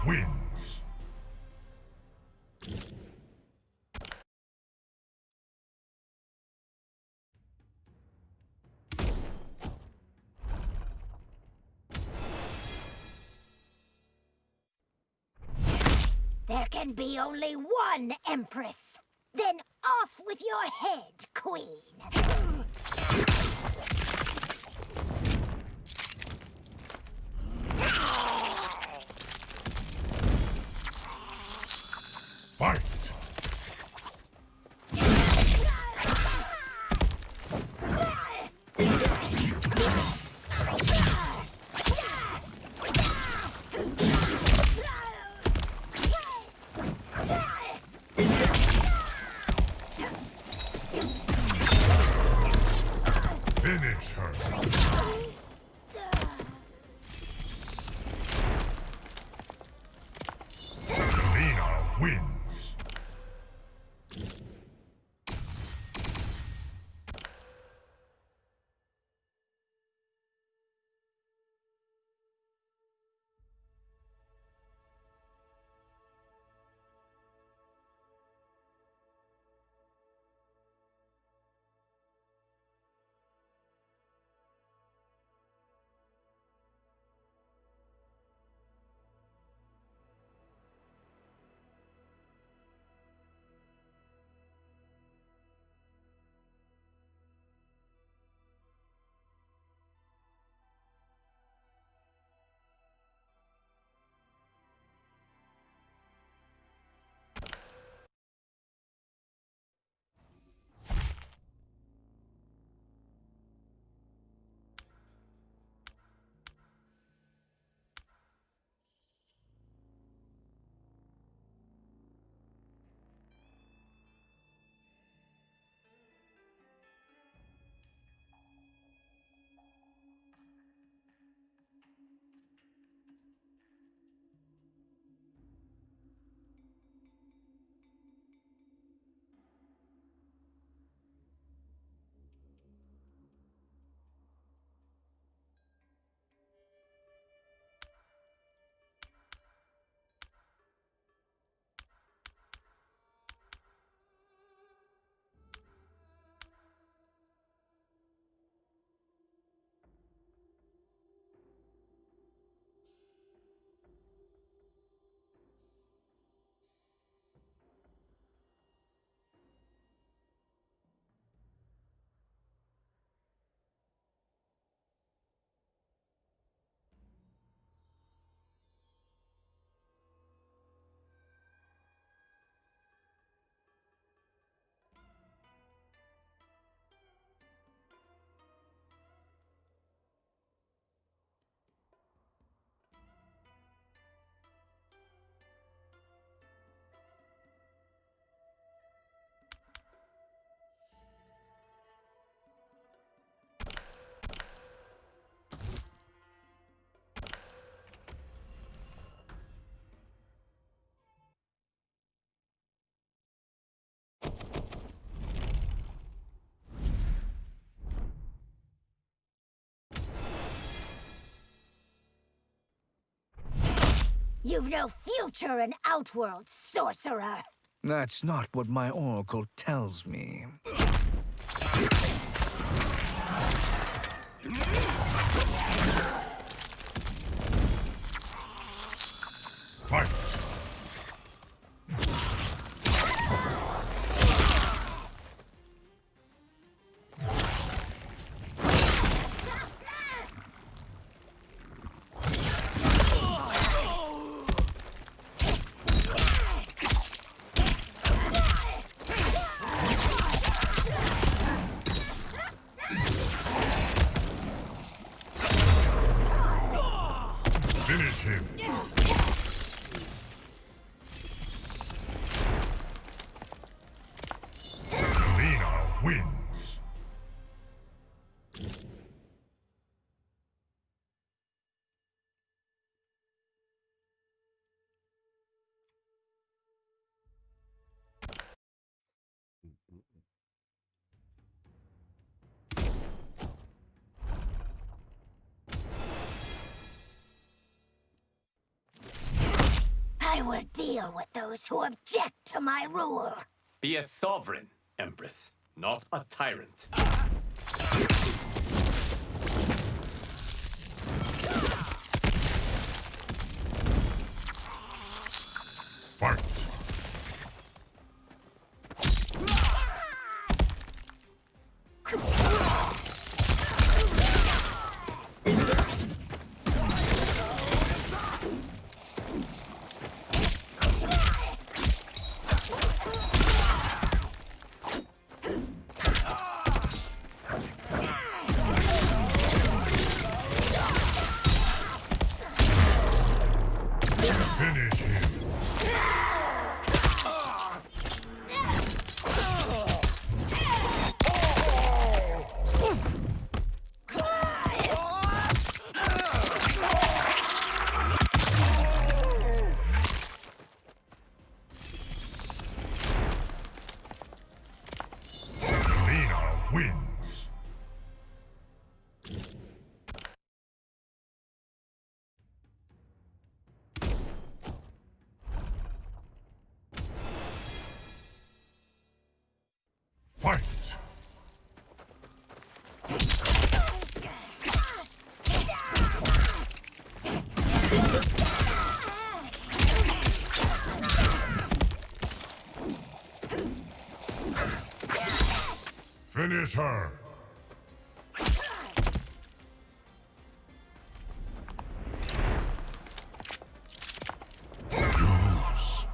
wins. There can be only one Empress. Then off with your head, Queen. Fight! Finish her. Lena wins. You've no future in Outworld, sorcerer. That's not what my oracle tells me. Fight! Finish him. Lena wins. I will deal with those who object to my rule. Be a sovereign, Empress, not a tyrant. Fight! Finish him! Lena wins! Fight! Finish her! Lose.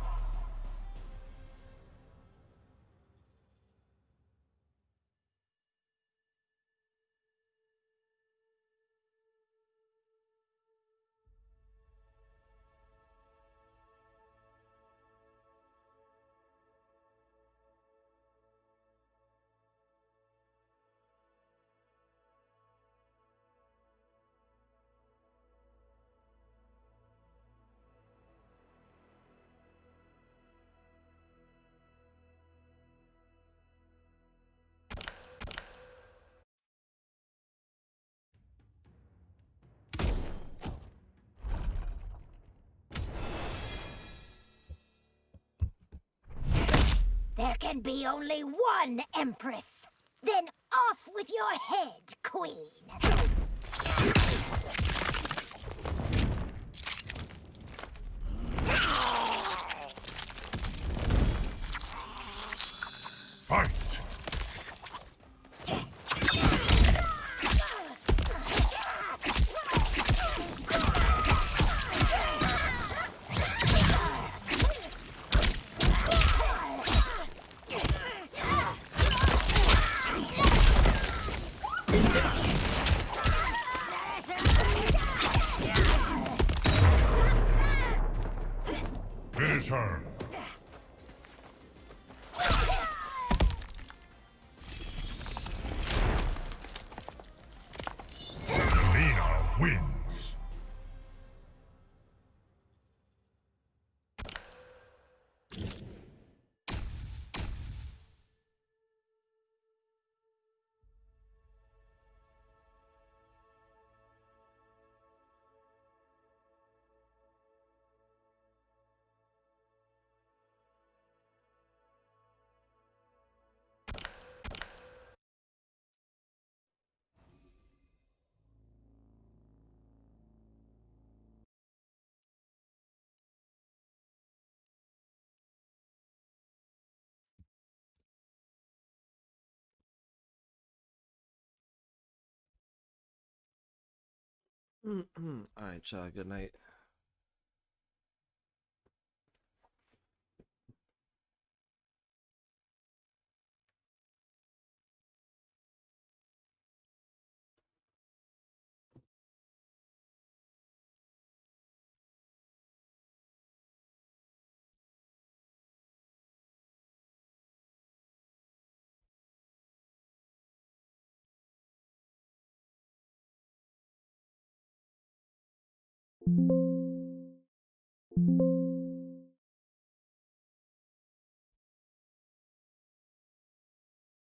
There can be only one Empress. Then off with your head, Queen. Fight! Finish her! Lena wins! All right, y'all. Good night. you